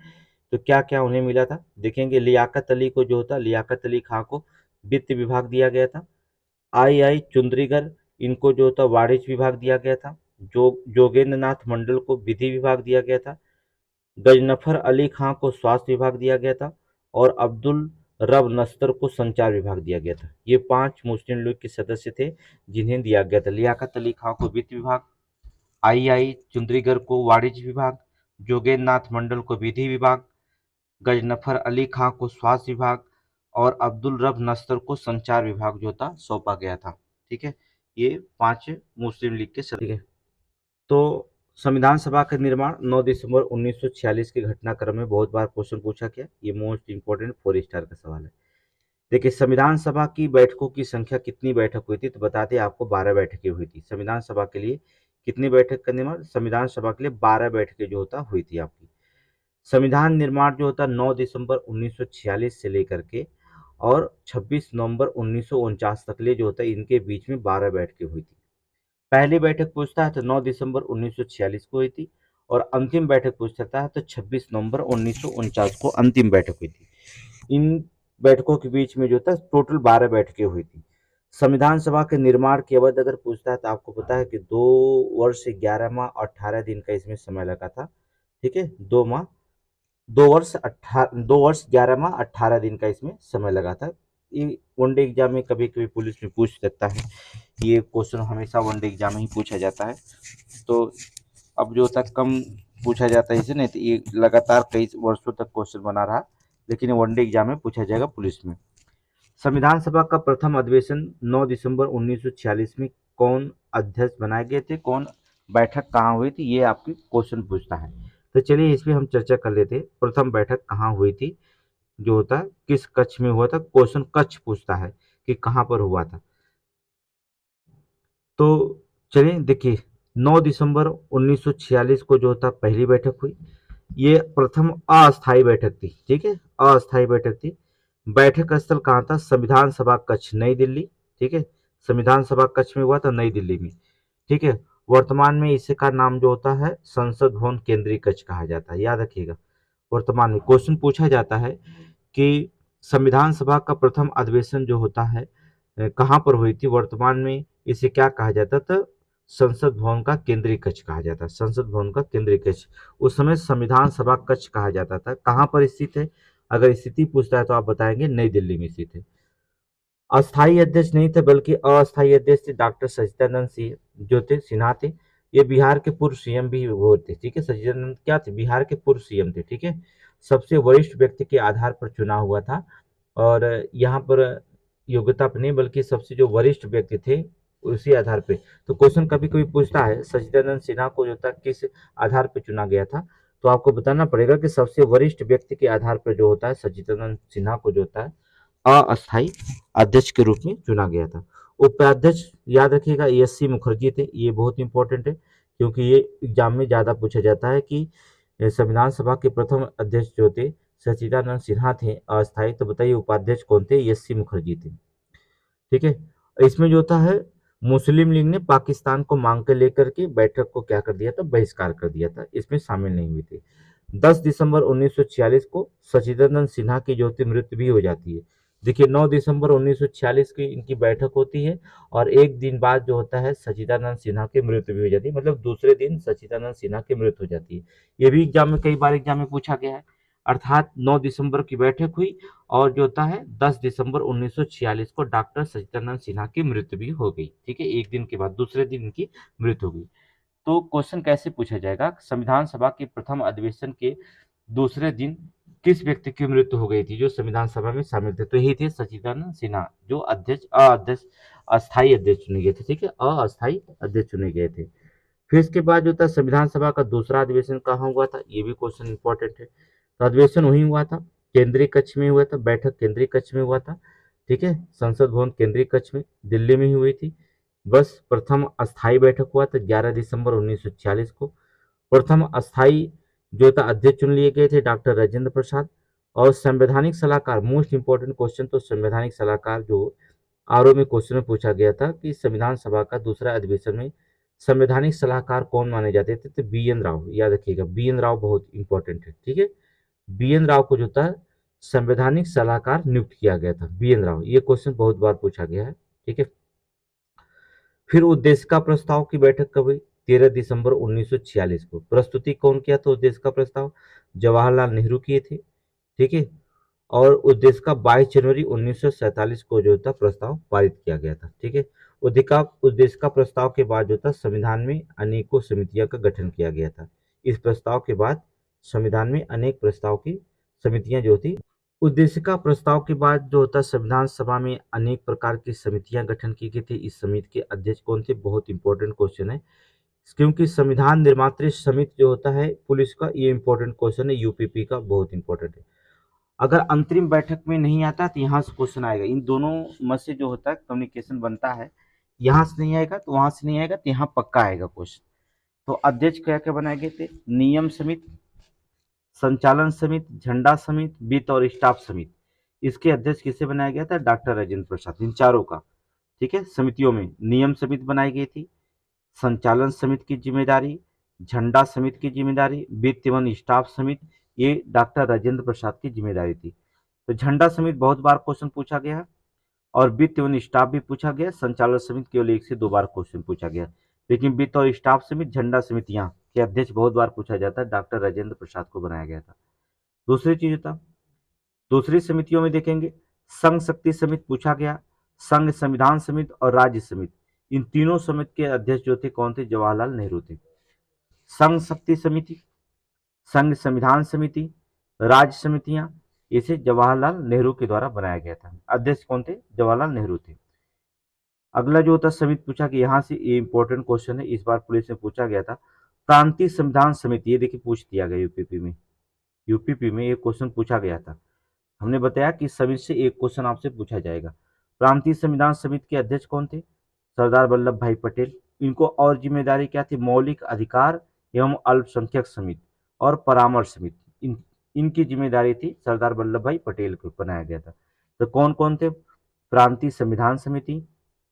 तो क्या क्या उन्हें मिला था देखेंगे। लियाकत अली को जो होता, लियाकत अली खां को वित्त विभाग दिया गया था। आई चुंद्रीगर, इनको जो होता वाणिज्य विभाग दिया गया था। जोगेंद्र नाथ मंडल को विधि विभाग दिया गया था। गजनफर अली खां को स्वास्थ्य विभाग दिया गया था और अब्दुल रब नस्तर को संचार विभाग दिया गया था। ये 5 मुस्लिम लीग के सदस्य थे जिन्हें दिया गया था। लियाकत अली खां को वित्त विभाग, चुंद्रीगर को वाणिज्य विभाग, जोगेंद्र नाथ मंडल को विधि विभाग, गजनफर अली खां को स्वास्थ्य विभाग और अब्दुल रब नस्तर को संचार विभाग जो था सौंपा गया था। ठीक है, ये 5 मुस्लिम लीग के सदस्य। तो संविधान सभा का निर्माण 9 दिसंबर 1946 के घटनाक्रम में बहुत बार क्वेश्चन पूछा गया। ये मोस्ट इंपोर्टेंट 4 स्टार का सवाल है। देखिए, संविधान सभा की बैठकों की संख्या कितनी बैठक हुई थी, तो बता दें आपको 12 बैठकें हुई थी। संविधान सभा के लिए कितनी बैठक का निर्माण, संविधान सभा के लिए 12 बैठकें जो होता हुई थी आपकी। संविधान निर्माण जो होता 9 दिसंबर 1946 से लेकर के और 26 नवंबर 1949 तक ले जो होता है इनके बीच में 12 बैठकें हुई थी। पहली बैठक पूछता है तो 9 दिसंबर 1946 को हुई थी और अंतिम बैठक पूछता है तो 26 नवंबर 1949 को अंतिम बैठक हुई थी। इन बैठकों के बीच में जो था टोटल 12 बैठकें हुई थी। संविधान सभा के निर्माण की अवधि अगर पूछता है तो आपको पता है कि 2 वर्ष 11 माह 18 दिन का इसमें समय लगा था। ठीक है, 2 वर्ष 11 माह 18 दिन का इसमें समय लगा था। ये वनडे एग्जाम में कभी कभी पुलिस में पूछ सकता है, ये क्वेश्चन हमेशा वनडे एग्जाम में ही पूछा जाता है। तो अब जो तक कम पूछा जाता है इसे, नहीं तो ये लगातार कई वर्षों तक क्वेश्चन बना रहा, लेकिन वनडे एग्जाम में पूछा जाएगा पुलिस में। संविधान सभा का प्रथम अधिवेशन 9 दिसंबर 1946 में कौन अध्यक्ष बनाए गए थे, कौन बैठक कहाँ हुई थी, ये आपकी क्वेश्चन पूछता है। तो चलिए इस पे हम चर्चा कर लेते हैं। प्रथम बैठक कहाँ हुई थी, जो होता है किस कक्ष में हुआ था, क्वेश्चन कक्ष पूछता है कि कहाँ पर हुआ था। तो चलिए देखिए 9 दिसंबर 1946 को जो होता पहली बैठक हुई। ये प्रथम अस्थायी बैठक थी, ठीक है, अस्थायी बैठक थी। बैठक स्थल कहाँ था, संविधान सभा कक्ष नई दिल्ली, ठीक है, संविधान सभा कक्ष में हुआ था नई दिल्ली में, ठीक है। वर्तमान में इसी का नाम जो होता है संसद भवन केंद्रीय कक्ष कहा जाता है, याद रखिएगा। वर्तमान में क्वेश्चन पूछा जाता है कि संविधान सभा का प्रथम अधिवेशन जो होता है कहाँ पर हुई थी, वर्तमान में इसे क्या कहा जाता था, संसद भवन का केंद्रीय कक्ष कहा जाता है, संसद भवन का केंद्रीय कक्ष। उस समय संविधान सभा कक्ष कहा जाता था। कहाँ पर स्थित है, अगर स्थिति पूछता है तो आप बताएंगे नई दिल्ली में स्थित है। अस्थायी अध्यक्ष नहीं थे बल्कि अस्थायी अध्यक्ष थे डॉक्टर सच्चिदानंद सिंह जो थे, सिन्हा थे। ये बिहार के पूर्व सीएम भी वो थे, ठीक है। सच्चिदानंद क्या थे, बिहार के पूर्व सीएम थे, ठीक है। सबसे वरिष्ठ व्यक्ति के आधार पर चुनाव हुआ था, और यहाँ पर योग्यता पर नहीं बल्कि सबसे जो वरिष्ठ व्यक्ति थे उसी आधार पे। तो क्वेश्चन कभी कभी पूछता है सच्चिदानंद सिन्हा को जो था किस आधार पर चुना गया था, तो आपको बताना पड़ेगा कि सबसे वरिष्ठ व्यक्ति के आधार पर जो होता है सच्चिदानंद सिन्हा को जो होता है अस्थायी अध्यक्ष के रूप में चुना गया था। उपाध्यक्ष याद रखिएगा एस.सी. मुखर्जी थे, ये बहुत इंपॉर्टेंट है क्योंकि ये एग्जाम में ज्यादा पूछा जाता है कि संविधान सभा के प्रथम अध्यक्ष जो थे सच्चिदानंद सिन्हा थे अस्थायी, तो बताइए उपाध्यक्ष कौन थे, एस.सी. मुखर्जी थे, ठीक है। इसमें जो होता है मुस्लिम लीग ने पाकिस्तान को मांग के लेकर के बैठक को क्या कर दिया था, बहिष्कार कर दिया था, इसमें शामिल नहीं हुए थे। 10 दिसंबर 1946 को सच्चिदानंद सिन्हा की जो थी मृत्यु भी हो जाती है। देखिए 9 दिसंबर 1946 की इनकी बैठक होती है और एक दिन बाद जो होता है सच्चिदानंद सिन्हा की मृत्यु भी हो जाती है, मतलब दूसरे दिन सच्चिदानंद सिन्हा की मृत्यु हो जाती है। ये भी एग्जाम में कई बार एग्जाम में पूछा गया है। अर्थात 9 दिसंबर की बैठक हुई और जो होता है 10 दिसंबर 1946 को डॉक्टर सच्चिदानंद सिन्हा की मृत्यु भी हो गई, ठीक है। एक दिन के बाद दूसरे दिन इनकी मृत्यु हो गई। तो क्वेश्चन कैसे पूछा जाएगा, संविधान सभा के प्रथम अधिवेशन के दूसरे दिन किस व्यक्ति की मृत्यु हो गई थी जो संविधान सभा में शामिल थे, तो यही थे सच्चिदानंद सिन्हा जो अस्थायी अध्यक्ष चुने गए थे, ठीक है, अस्थायी अध्यक्ष चुने गए थे। फिर इसके बाद जो था संविधान सभा का दूसरा अधिवेशन कहाँ हुआ था, ये भी क्वेश्चन इंपॉर्टेंट है। तो अधिवेशन वही हुआ था, केंद्रीय कक्ष में हुआ था, बैठक केंद्रीय कक्ष में हुआ था, ठीक है, संसद भवन केंद्रीय कक्ष में दिल्ली में ही हुई थी। बस प्रथम अस्थायी बैठक हुआ था 11 दिसंबर 1946 को। प्रथम अस्थायी जो था अध्यक्ष चुन लिए गए थे डॉक्टर राजेंद्र प्रसाद। और संवैधानिक सलाहकार, मोस्ट इंपोर्टेंट क्वेश्चन तो संवैधानिक सलाहकार जो आरओ में क्वेश्चन में पूछा गया था कि संविधान सभा का दूसरा अधिवेशन में संवैधानिक सलाहकार कौन माने जाते थे, तो बी एन राव, याद रखिएगा बी एन राव बहुत इंपॉर्टेंट है, ठीक है। बी एन राव को जो था संवैधानिक सलाहकार नियुक्त किया गया था, बी एन राव, ये क्वेश्चन बहुत बार पूछा गया है, ठीक है। फिर उद्देश्य का प्रस्ताव की बैठक कब हुई, 13 दिसंबर 1946 को। प्रस्तुति कौन किया था उद्देश्य का प्रस्ताव, जवाहरलाल नेहरू किए थे, ठीक है। और उद्देश्य का 22 जनवरी 1947 को जो था प्रस्ताव पारित किया गया था, ठीक है। उद्देश्य का प्रस्ताव के बाद जो था संविधान में अनेकों समितियों का गठन किया गया था। इस प्रस्ताव के बाद संविधान में अनेक प्रस्ताव की समितियां जो थी, उद्देश्य का प्रस्ताव के बाद जो होता संविधान सभा में अनेक प्रकार की समितियां गठन की गई थी। इस समिति के अध्यक्ष कौन थे, बहुत इंपॉर्टेंट क्वेश्चन है क्योंकि संविधान निर्मात्री समिति जो होता है पुलिस का, ये इंपॉर्टेंट क्वेश्चन है, यूपीपी का बहुत इंपॉर्टेंट है। अगर अंतरिम बैठक में नहीं आता तो यहाँ से क्वेश्चन आएगा, इन दोनों में से जो होता है कम्युनिकेशन बनता है, यहाँ से नहीं आएगा तो वहां से नहीं आएगा, तो यहाँ पक्का आएगा क्वेश्चन। तो अध्यक्ष क्या क्या बनाए गए थे, नियम समिति, संचालन समिति, झंडा समिति, वित्त और स्टाफ समिति। इसके अध्यक्ष किसे बनाया गया था, डॉक्टर राजेंद्र प्रसाद, इन चारों का, ठीक है। समितियों में नियम समिति बनाई गई थी, संचालन समिति की जिम्मेदारी, झंडा समिति की जिम्मेदारी, वित्त एवं स्टाफ समिति, ये डॉक्टर राजेंद्र प्रसाद की जिम्मेदारी थी। तो झंडा समिति बहुत बार क्वेश्चन पूछा गया है और वित्त एवं स्टाफ भी पूछा गया, संचालन समिति केवल 1 से 2 बार क्वेश्चन पूछा गया, लेकिन वित्त और स्टाफ समिति, झंडा समितियां के अध्यक्ष बहुत बार पूछा जाता है, डॉक्टर राजेंद्र प्रसाद को बनाया गया था। दूसरी चीज था, दूसरी समितियों में देखेंगे संघ शक्ति समिति पूछा गया, संघ संविधान समिति और राज्य समिति, इन तीनों समिति के अध्यक्ष जो थे कौन थे, जवाहरलाल नेहरू थे। संघ शक्ति समिति, संघ संविधान समिति, राज्य समितियां, इसे जवाहरलाल नेहरू के द्वारा बनाया गया था। अध्यक्ष कौन थे, जवाहरलाल नेहरू थे। अगला जो होता है समिति पूछा कि यहाँ से ये इंपॉर्टेंट क्वेश्चन है, इस बार पुलिस में पूछा गया था। प्रांतीय संविधान समिति, ये देखिए पूछ दिया गया यूपीपी में, यूपीपी में ये क्वेश्चन पूछा गया था। हमने बताया कि समिति से एक क्वेश्चन आपसे पूछा जाएगा। प्रांतीय संविधान समिति के अध्यक्ष कौन थे? सरदार वल्लभ भाई पटेल। इनको और जिम्मेदारी क्या थी? मौलिक अधिकार एवं अल्पसंख्यक समिति और परामर्श समिति, इनकी जिम्मेदारी थी, सरदार वल्लभ भाई पटेल को बनाया गया था। तो कौन कौन थे? प्रांतीय संविधान समिति,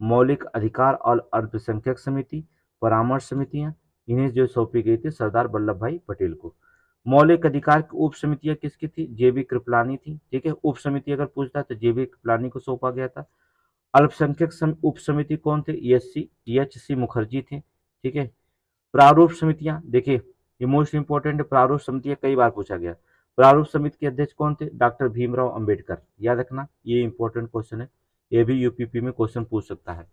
मौलिक अधिकार और अल्पसंख्यक समिति, परामर्श समितियां, इन्हें जो सौंपी गई थी सरदार वल्लभ भाई पटेल को। मौलिक अधिकार की उप समितियां किसकी थी? जेबी कृपलानी थी। ठीक है, उप समिति अगर पूछता है तो जेबी कृपलानी को सौंपा गया था। अल्पसंख्यक उप समिति कौन थे? एच सी मुखर्जी थे। ठीक है, प्रारूप समितियां, देखिए ये मोस्ट इंपोर्टेंट है, प्रारूप समितियां कई बार पूछा गया। प्रारूप समिति के अध्यक्ष कौन थे? डॉक्टर भीमराव अंबेडकर। याद रखना, ये इंपॉर्टेंट क्वेश्चन है, ये भी यूपीपी में क्वेश्चन पूछ सकता है,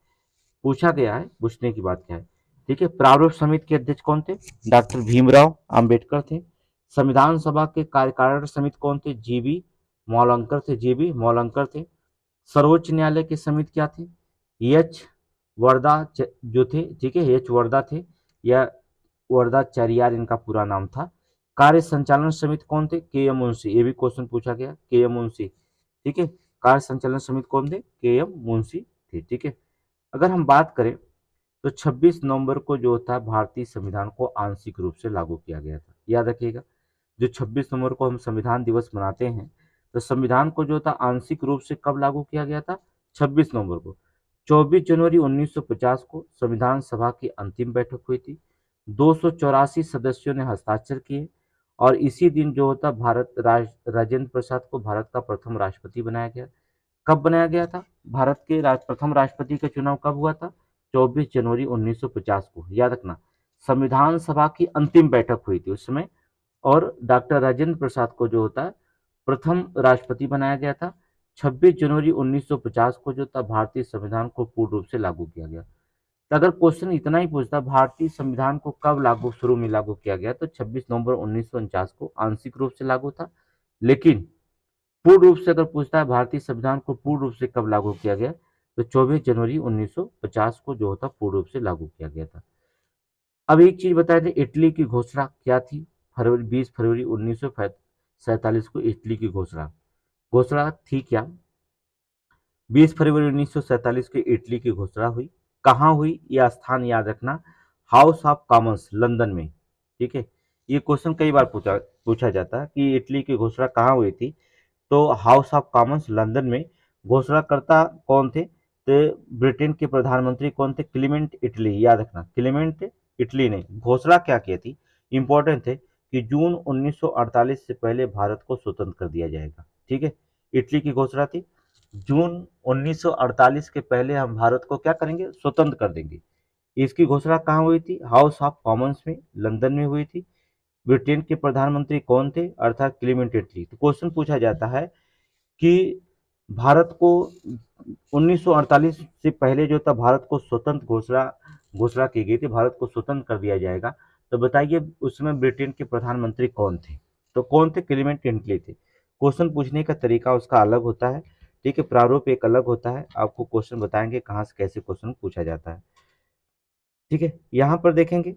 पूछा गया है, पूछने की बात क्या है। ठीक है, प्रारूप समिति के अध्यक्ष कौन थे? डॉक्टर भीमराव अंबेडकर थे। संविधान सभा के कार्यकारिणी समिति कौन थे? जीबी मौलंकर थे, जीबी मौलंकर थे। सर्वोच्च न्यायालय की समिति क्या थी? एच वर्दा जो थे, ठीक है, एच वर्दा थे, या वर्दाचार्यार इनका पूरा नाम था। कार्य संचालन समिति कौन थे? के एम मुंशी, ये भी क्वेश्चन पूछा गया, के एम मुंशी। ठीक है, कार्य संचालन समिति कौन थे? के एम मुंशी थे। ठीक है, अगर हम बात करें तो 26 नवंबर को जो होता है भारतीय संविधान को आंशिक रूप से लागू किया गया था। याद रखिएगा, जो 26 नवंबर को हम संविधान दिवस मनाते हैं, तो संविधान को जो था आंशिक रूप से कब लागू किया गया था? 26 नवंबर को। 24 जनवरी 1950 को संविधान सभा की अंतिम बैठक हुई थी। 284 सदस्यों ने हस्ताक्षर किए और इसी दिन जो होता भारत राजेंद्र प्रसाद को भारत का प्रथम राष्ट्रपति बनाया गया। कब बनाया गया था? भारत के प्रथम राष्ट्रपति का चुनाव कब हुआ था? 24 जनवरी 1950 को। याद रखना, संविधान सभा की अंतिम बैठक हुई थी उस समय, और डॉक्टर राजेंद्र प्रसाद को जो होता है प्रथम राष्ट्रपति बनाया गया था। 26 जनवरी 1950 को जो था भारतीय संविधान को पूर्ण रूप से लागू किया गया। तो अगर क्वेश्चन इतना ही पूछता भारतीय संविधान को कब शुरू में लागू किया गया, तो 26 नवंबर 1949 को आंशिक रूप से लागू था। लेकिन पूर्ण रूप से अगर पूछता है भारतीय संविधान को पूर्ण रूप से कब लागू किया गया, तो 24 जनवरी 1950 को जो होता पूर्ण रूप से लागू किया गया था। अब एक चीज बताया था, इटली की घोषणा क्या थी? 20 फरवरी 1947 को इटली की घोषणा थी क्या? 20 फरवरी 1947 को इटली की घोषणा हुई। कहाँ हुई? यह स्थान याद रखना, हाउस ऑफ कॉमन्स लंदन में। ठीक है, ये क्वेश्चन कई बार पूछा जाता है कि इटली की घोषणा कहाँ हुई थी, तो हाउस ऑफ कॉमन्स लंदन में। घोषणाकर्ता कौन थे? तो ब्रिटेन के प्रधानमंत्री कौन थे? Clement Italy. याद रखना, क्लीमेंट इटली ने घोषणा क्या की थी, इंपॉर्टेंट थे, कि जून 1948 से पहले भारत को स्वतंत्र कर दिया जाएगा। ठीक है, इटली की घोषणा थी जून 1948 के पहले हम भारत को क्या करेंगे? स्वतंत्र कर देंगे। इसकी घोषणा कहाँ हुई थी? हाउस ऑफ कॉमन्स में लंदन में हुई थी। ब्रिटेन के प्रधानमंत्री कौन थे? अर्थात क्लीमेंट इटली। तो क्वेश्चन पूछा जाता है कि भारत को 1948 से पहले जो था भारत को स्वतंत्र घोषणा की गई थी, भारत को स्वतंत्र कर दिया जाएगा। तो बताइए उसमें ब्रिटेन के प्रधानमंत्री कौन थे? तो कौन थे? क्लीमेंट इटली थे। क्वेश्चन पूछने का तरीका उसका अलग होता है। ठीक है, प्रारूप एक अलग होता है, आपको क्वेश्चन बताएंगे कहाँ से कैसे क्वेश्चन पूछा जाता है। ठीक है, यहाँ पर देखेंगे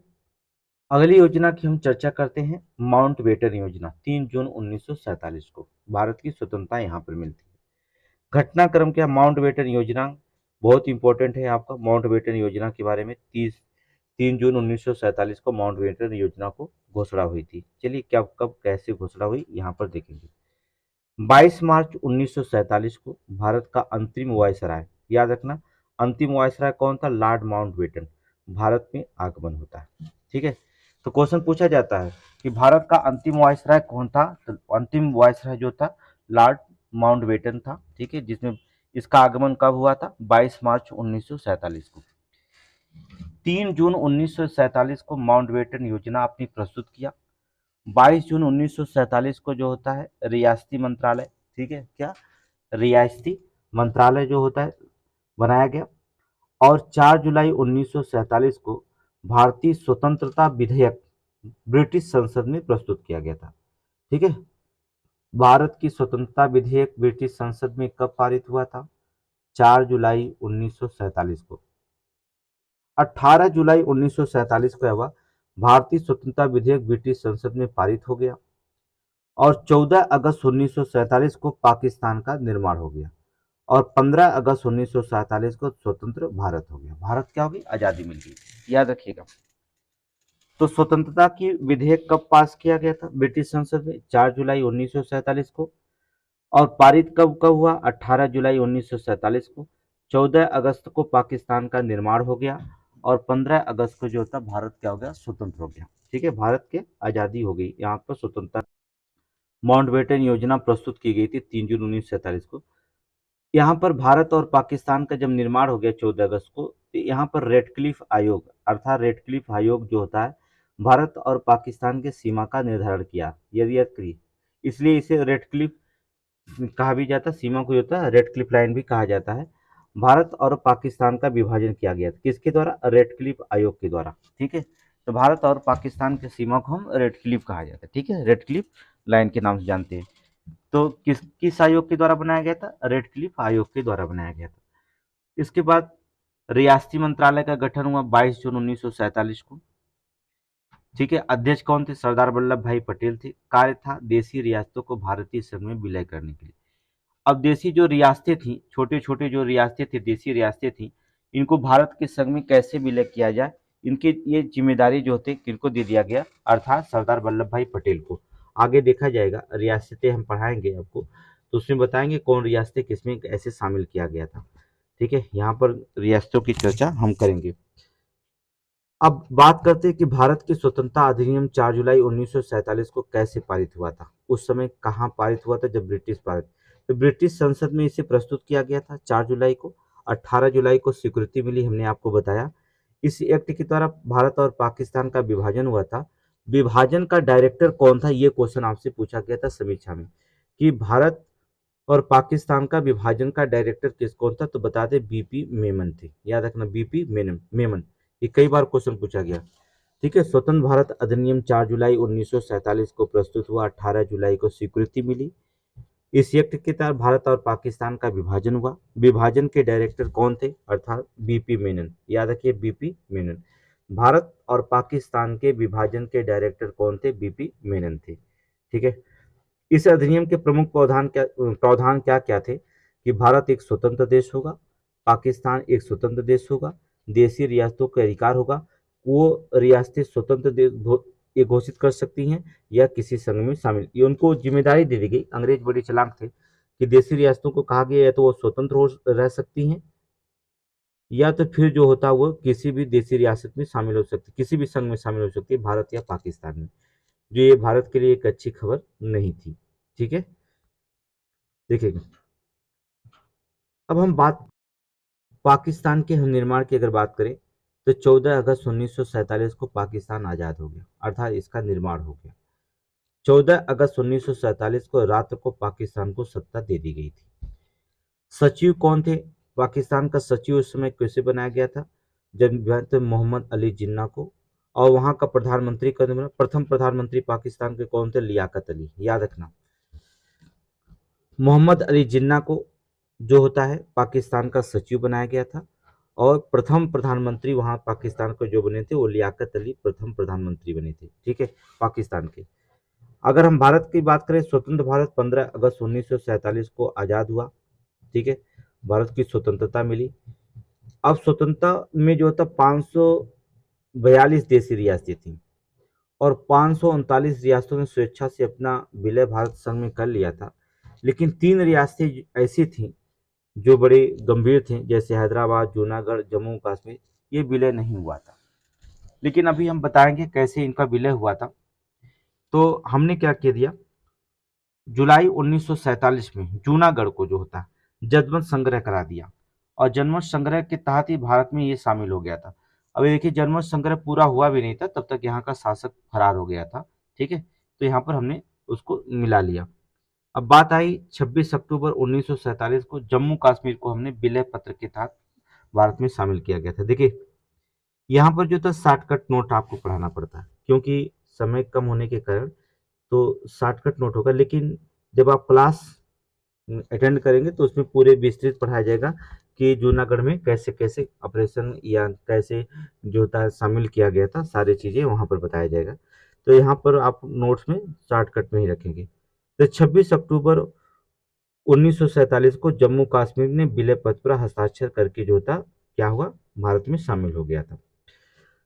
अगली योजना की हम चर्चा करते हैं, माउंटबेटन योजना। 3 जून 1947 को भारत की स्वतंत्रता यहाँ पर मिलती है। घटनाक्रम क्या? माउंटबेटन योजना बहुत इंपॉर्टेंट है आपका। माउंटबेटन योजना के बारे में 3 जून 1947 को माउंटबेटन योजना को घोषणा हुई थी। चलिए क्या कब कैसे घोषणा हुई यहाँ पर देखेंगे। 22 मार्च 1947 को भारत का अंतरिम वायसराय, याद रखना अंतिम वायसराय कौन था? लॉर्ड माउंटबेटन, भारत में आगमन होता है। ठीक है, तो क्वेश्चन पूछा जाता है कि भारत का अंतिम वायसराय कौन था? तो अंतिम वायसराय जो था लॉर्ड माउंटबेटन था। ठीक है, जिसमें इसका आगमन कब हुआ था? 22 मार्च 1947 को। 3 जून 1947 को माउंटबेटन योजना आपने प्रस्तुत किया। 22 जून 1947 को जो होता है रियासती मंत्रालय, ठीक है, क्या रियासती मंत्रालय जो होता है बनाया गया। और 4 जुलाई 1947 को भारतीय स्वतंत्रता विधेयक ब्रिटिश संसद में प्रस्तुत किया गया था। ठीक है, भारत की स्वतंत्रता विधेयक ब्रिटिश संसद में कब पारित हुआ था? 4 जुलाई 1947 को। 18 जुलाई 1947 को हुआ भारतीय स्वतंत्रता विधेयक ब्रिटिश संसद में पारित हो गया और 14 अगस्त 1947 को पाकिस्तान का निर्माण हो गया और 15 अगस्त 1947 को स्वतंत्र भारत हो गया। भारत क्या हो गई? आजादी मिल गई। याद रखिएगा। तो स्वतंत्रता की विधेयक कब पास किया गया था ब्रिटिश संसद में? 4 जुलाई 1947 को। और पारित कब कब हुआ? 18 जुलाई 1947 को। 14 अगस्त को पाकिस्तान का निर्माण हो गया और 15 अगस्त को जो था भारत क्या हो गया? स्वतंत्र हो गया। ठीक है, भारत के आजादी हो गई। यहाँ पर स्वतंत्रता माउंटबेटन योजना प्रस्तुत की गई थी 3 जून 1947 को। यहाँ पर भारत और पाकिस्तान का जब निर्माण हो गया 14 अगस्त को, तो यहाँ पर रेडक्लिफ आयोग अर्थात रेडक्लिफ आयोग जो होता है भारत और पाकिस्तान के सीमा का निर्धारण किया। यदि इसलिए इसे रेडक्लिफ कहा भी जाता है, सीमा को होता है रेडक्लिफ लाइन भी कहा जाता है। भारत और पाकिस्तान का विभाजन किया गया था किसके द्वारा? रेडक्लिफ आयोग के द्वारा। ठीक है, तो भारत और पाकिस्तान की सीमा को हम रेडक्लिफ कहा जाता है। ठीक है, रेडक्लिफ लाइन के नाम से जानते हैं। तो किस आयोग के द्वारा बनाया गया था? रेडक्लिफ आयोग के द्वारा बनाया गया था। इसके बाद रियासती मंत्रालय का गठन हुआ 22 जून 1947 को। ठीक है, अध्यक्ष कौन थे? सरदार वल्लभ भाई पटेल थे। कार्य था देशी रियासतों को भारतीय संघ में विलय करने के लिए। अब देशी जो रियासतें थी, छोटे छोटे जो रियासतें थी, देशी रियासतें थी, इनको भारत के संघ में कैसे विलय किया जाए, इनकी ये जिम्मेदारी जो होती किनको दे दिया गया? अर्थात सरदार वल्लभ भाई पटेल को। आगे देखा जाएगा, रियासतें हम पढ़ाएंगे आपको, तो उसमें बताएंगे कौन रियासतें किसमें ऐसे शामिल किया गया था। ठीक है, यहाँ पर रियासतों की चर्चा हम करेंगे। अब बात करते हैं कि भारत की स्वतंत्रता अधिनियम 4 जुलाई 1947 को कैसे पारित हुआ था। उस समय कहाँ पारित हुआ था? जब ब्रिटिश पारित, तो ब्रिटिश संसद में इसे प्रस्तुत किया गया था 4 जुलाई को। 18 जुलाई को स्वीकृति मिली, हमने आपको बताया। इस एक्ट के द्वारा भारत और पाकिस्तान का विभाजन हुआ था। विभाजन का डायरेक्टर कौन था? ये क्वेश्चन आपसे पूछा गया था समीक्षा में कि भारत और पाकिस्तान का विभाजन का डायरेक्टर किस कौन था? तो बता दें बीपी मेमन थे। याद रखना, बीपी मेमन। ये कई बार क्वेश्चन पूछा गया। ठीक है, स्वतंत्र भारत अधिनियम 4 जुलाई 1947 को प्रस्तुत हुआ। 18 जुलाई को स्वीकृति मिली। इस एक्ट के तहत भारत और पाकिस्तान का विभाजन हुआ। विभाजन के डायरेक्टर कौन थे? अर्थात बीपी मेनन। याद रखिए, बीपी मेनन। भारत और पाकिस्तान के विभाजन के डायरेक्टर कौन थे? बीपी मेनन थे। ठीक है, इस अधिनियम के प्रमुख प्रावधान क्या क्या थे? कि भारत एक स्वतंत्र देश होगा, पाकिस्तान एक स्वतंत्र देश होगा, देशी रियासतों का अधिकार होगा, वो रियासतें स्वतंत्र ये घोषित कर सकती हैं या किसी संघ में शामिल, ये उनको जिम्मेदारी दे दी गई। अंग्रेज बड़े चालाक थे कि देशी रियासतों को कहा गया है तो वो स्वतंत्र हो रह सकती हैं या तो फिर जो होता है वो किसी भी देशी रियासत में शामिल हो सकती, किसी भी संघ में शामिल हो सकती है, भारत या पाकिस्तान में। जो ये भारत के लिए एक अच्छी खबर नहीं थी। ठीक है, देखिए अब हम बात पाकिस्तान के निर्माण की अगर बात करें तो 14 अगस्त 1947 को पाकिस्तान आज़ाद हो गया, अर्थात इसका निर्माण हो गया। 14 अगस्त 1947 को रात को पाकिस्तान को सत्ता दे दी गई थी। सचिव कौन थे? पाकिस्तान का सचिव उस समय कैसे बनाया गया था? जब मोहम्मद अली जिन्ना को। और वहां का प्रधानमंत्री कौन बना? प्रथम प्रधानमंत्री पाकिस्तान के कौन थे? लियाकत अली। याद रखना, मोहम्मद अली जिन्ना को जो होता है पाकिस्तान का सचिव बनाया गया था और प्रथम प्रधानमंत्री वहां पाकिस्तान को जो बने थे वो लियाकत अली प्रथम प्रधानमंत्री बने थे। ठीक है, पाकिस्तान के। अगर हम भारत की बात करें, स्वतंत्र भारत 15 अगस्त 1947 को आज़ाद हुआ। ठीक है, भारत की स्वतंत्रता मिली। अब स्वतंत्रता में जो था 542 देशी रियासतें थी और 539 रियासतों ने स्वेच्छा से अपना विलय भारत संघ में कर लिया था। लेकिन 3 रियासतें ऐसी थीं जो बड़े गंभीर थे, जैसे हैदराबाद, जूनागढ़, जम्मू कश्मीर, ये विलय नहीं हुआ था। लेकिन अभी हम बताएंगे कैसे इनका विलय हुआ था। तो हमने क्या किया दिया, जुलाई 1947 में जूनागढ़ को जो होता है जनमत संग्रह करा दिया और जनमत संग्रह के तहत ही भारत में ये शामिल हो गया था। अब देखिए, जनमत संग्रह पूरा हुआ भी नहीं था, तब तक यहाँ का शासक फरार हो गया था। ठीक है, तो यहाँ पर हमने उसको मिला लिया। अब बात आई 26 अक्टूबर 1947 को, जम्मू कश्मीर को हमने विलय पत्र के तहत भारत में शामिल किया गया था। देखिए, यहाँ पर जो था शॉर्टकट नोट आपको पढ़ाना पड़ता है क्योंकि समय कम होने के कारण, तो शॉर्टकट नोट होगा। लेकिन जब आप क्लास अटेंड करेंगे तो उसमें पूरे विस्तृत पढ़ाया जाएगा कि जूनागढ़ में कैसे कैसे ऑपरेशन या कैसे जो होता है शामिल किया गया था, सारी चीज़ें वहाँ पर बताया जाएगा। तो यहाँ पर आप नोट्स में शॉर्टकट में ही रखेंगे। तो 26 अक्टूबर 1947 को जम्मू कश्मीर ने विलय पत्र पर हस्ताक्षर करके जो था क्या हुआ, भारत में शामिल हो गया था।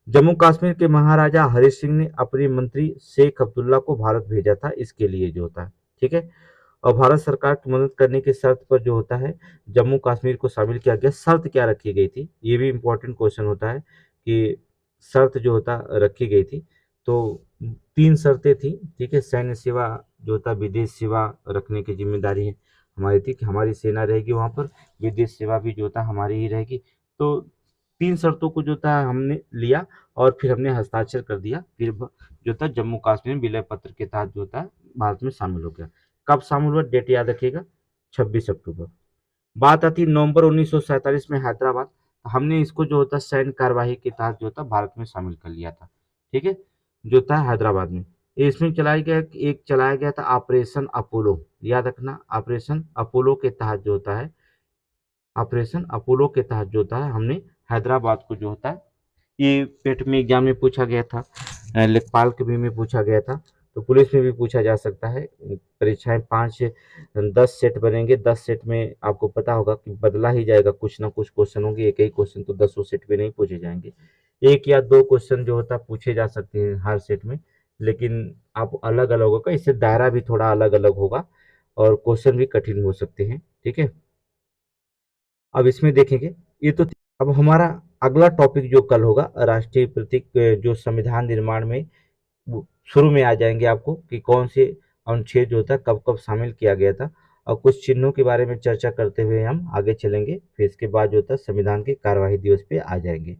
जम्मू कश्मीर के महाराजा हरि सिंह ने अपने मंत्री शेख अब्दुल्ला को भारत भेजा था इसके लिए जो होता है, ठीक है। और भारत सरकार की मदद करने की शर्त पर जो होता है जम्मू कश्मीर को शामिल किया गया। शर्त क्या रखी गई थी, ये भी इम्पोर्टेंट क्वेश्चन होता है कि शर्त जो होता रखी गई थी, तो 3 शर्तें थी, ठीक है। सैन्य सेवा जो होता विदेश सेवा रखने की जिम्मेदारी है हमारी थी कि हमारी सेना रहेगी वहाँ पर, विदेश सेवा भी जो होता हमारी ही रहेगी। तो 3 शर्तों को जो था हमने लिया और फिर हमने हस्ताक्षर कर दिया, फिर जो था जम्मू कश्मीर विलय पत्र के तहत जो होता है भारत में शामिल हो गया। कब शामिल हुआ, डेट याद रखिएगा, 26 अक्टूबर। बात आती है नवंबर 1947 में हैदराबाद, तो हमने इसको जो होता सैन्य कार्यवाही के तहत जो था भारत में शामिल कर लिया था, ठीक है, जो था हैदराबाद में। इसमें चलाया गया था ऑपरेशन अपोलो, याद रखना, ऑपरेशन अपोलो के तहत जो होता है, ऑपरेशन अपोलो के तहत जो होता है हमने हैदराबाद को जो होता है, ये पेट में एग्जाम में पूछा गया था, लेखपाल के भी में पूछा गया था, तो पुलिस में भी पूछा जा सकता है। परीक्षाएं 10 सेट बनेंगे, 10 सेट में आपको पता होगा कि बदला ही जाएगा, कुछ ना कुछ क्वेश्चन होंगे, एक ही क्वेश्चन तो 10 सेट में नहीं पूछे जाएंगे, 1 या 2 क्वेश्चन जो होता है पूछे जा सकते हैं हर सेट में, लेकिन आप अलग अलग होगा, इससे दायरा भी थोड़ा अलग अलग होगा और क्वेश्चन भी कठिन हो सकते हैं, ठीक है। अब इसमें देखेंगे, ये तो अब हमारा अगला टॉपिक जो कल होगा राष्ट्रीय प्रतीक, जो संविधान निर्माण में शुरू में आ जाएंगे आपको कि कौन से अनुच्छेद जो होता है कब कब शामिल किया गया था, और कुछ चिन्हों के बारे में चर्चा करते हुए हम आगे चलेंगे, फिर इसके बाद जो होता है संविधान के कार्यवाही दिवस पे आ जाएंगे।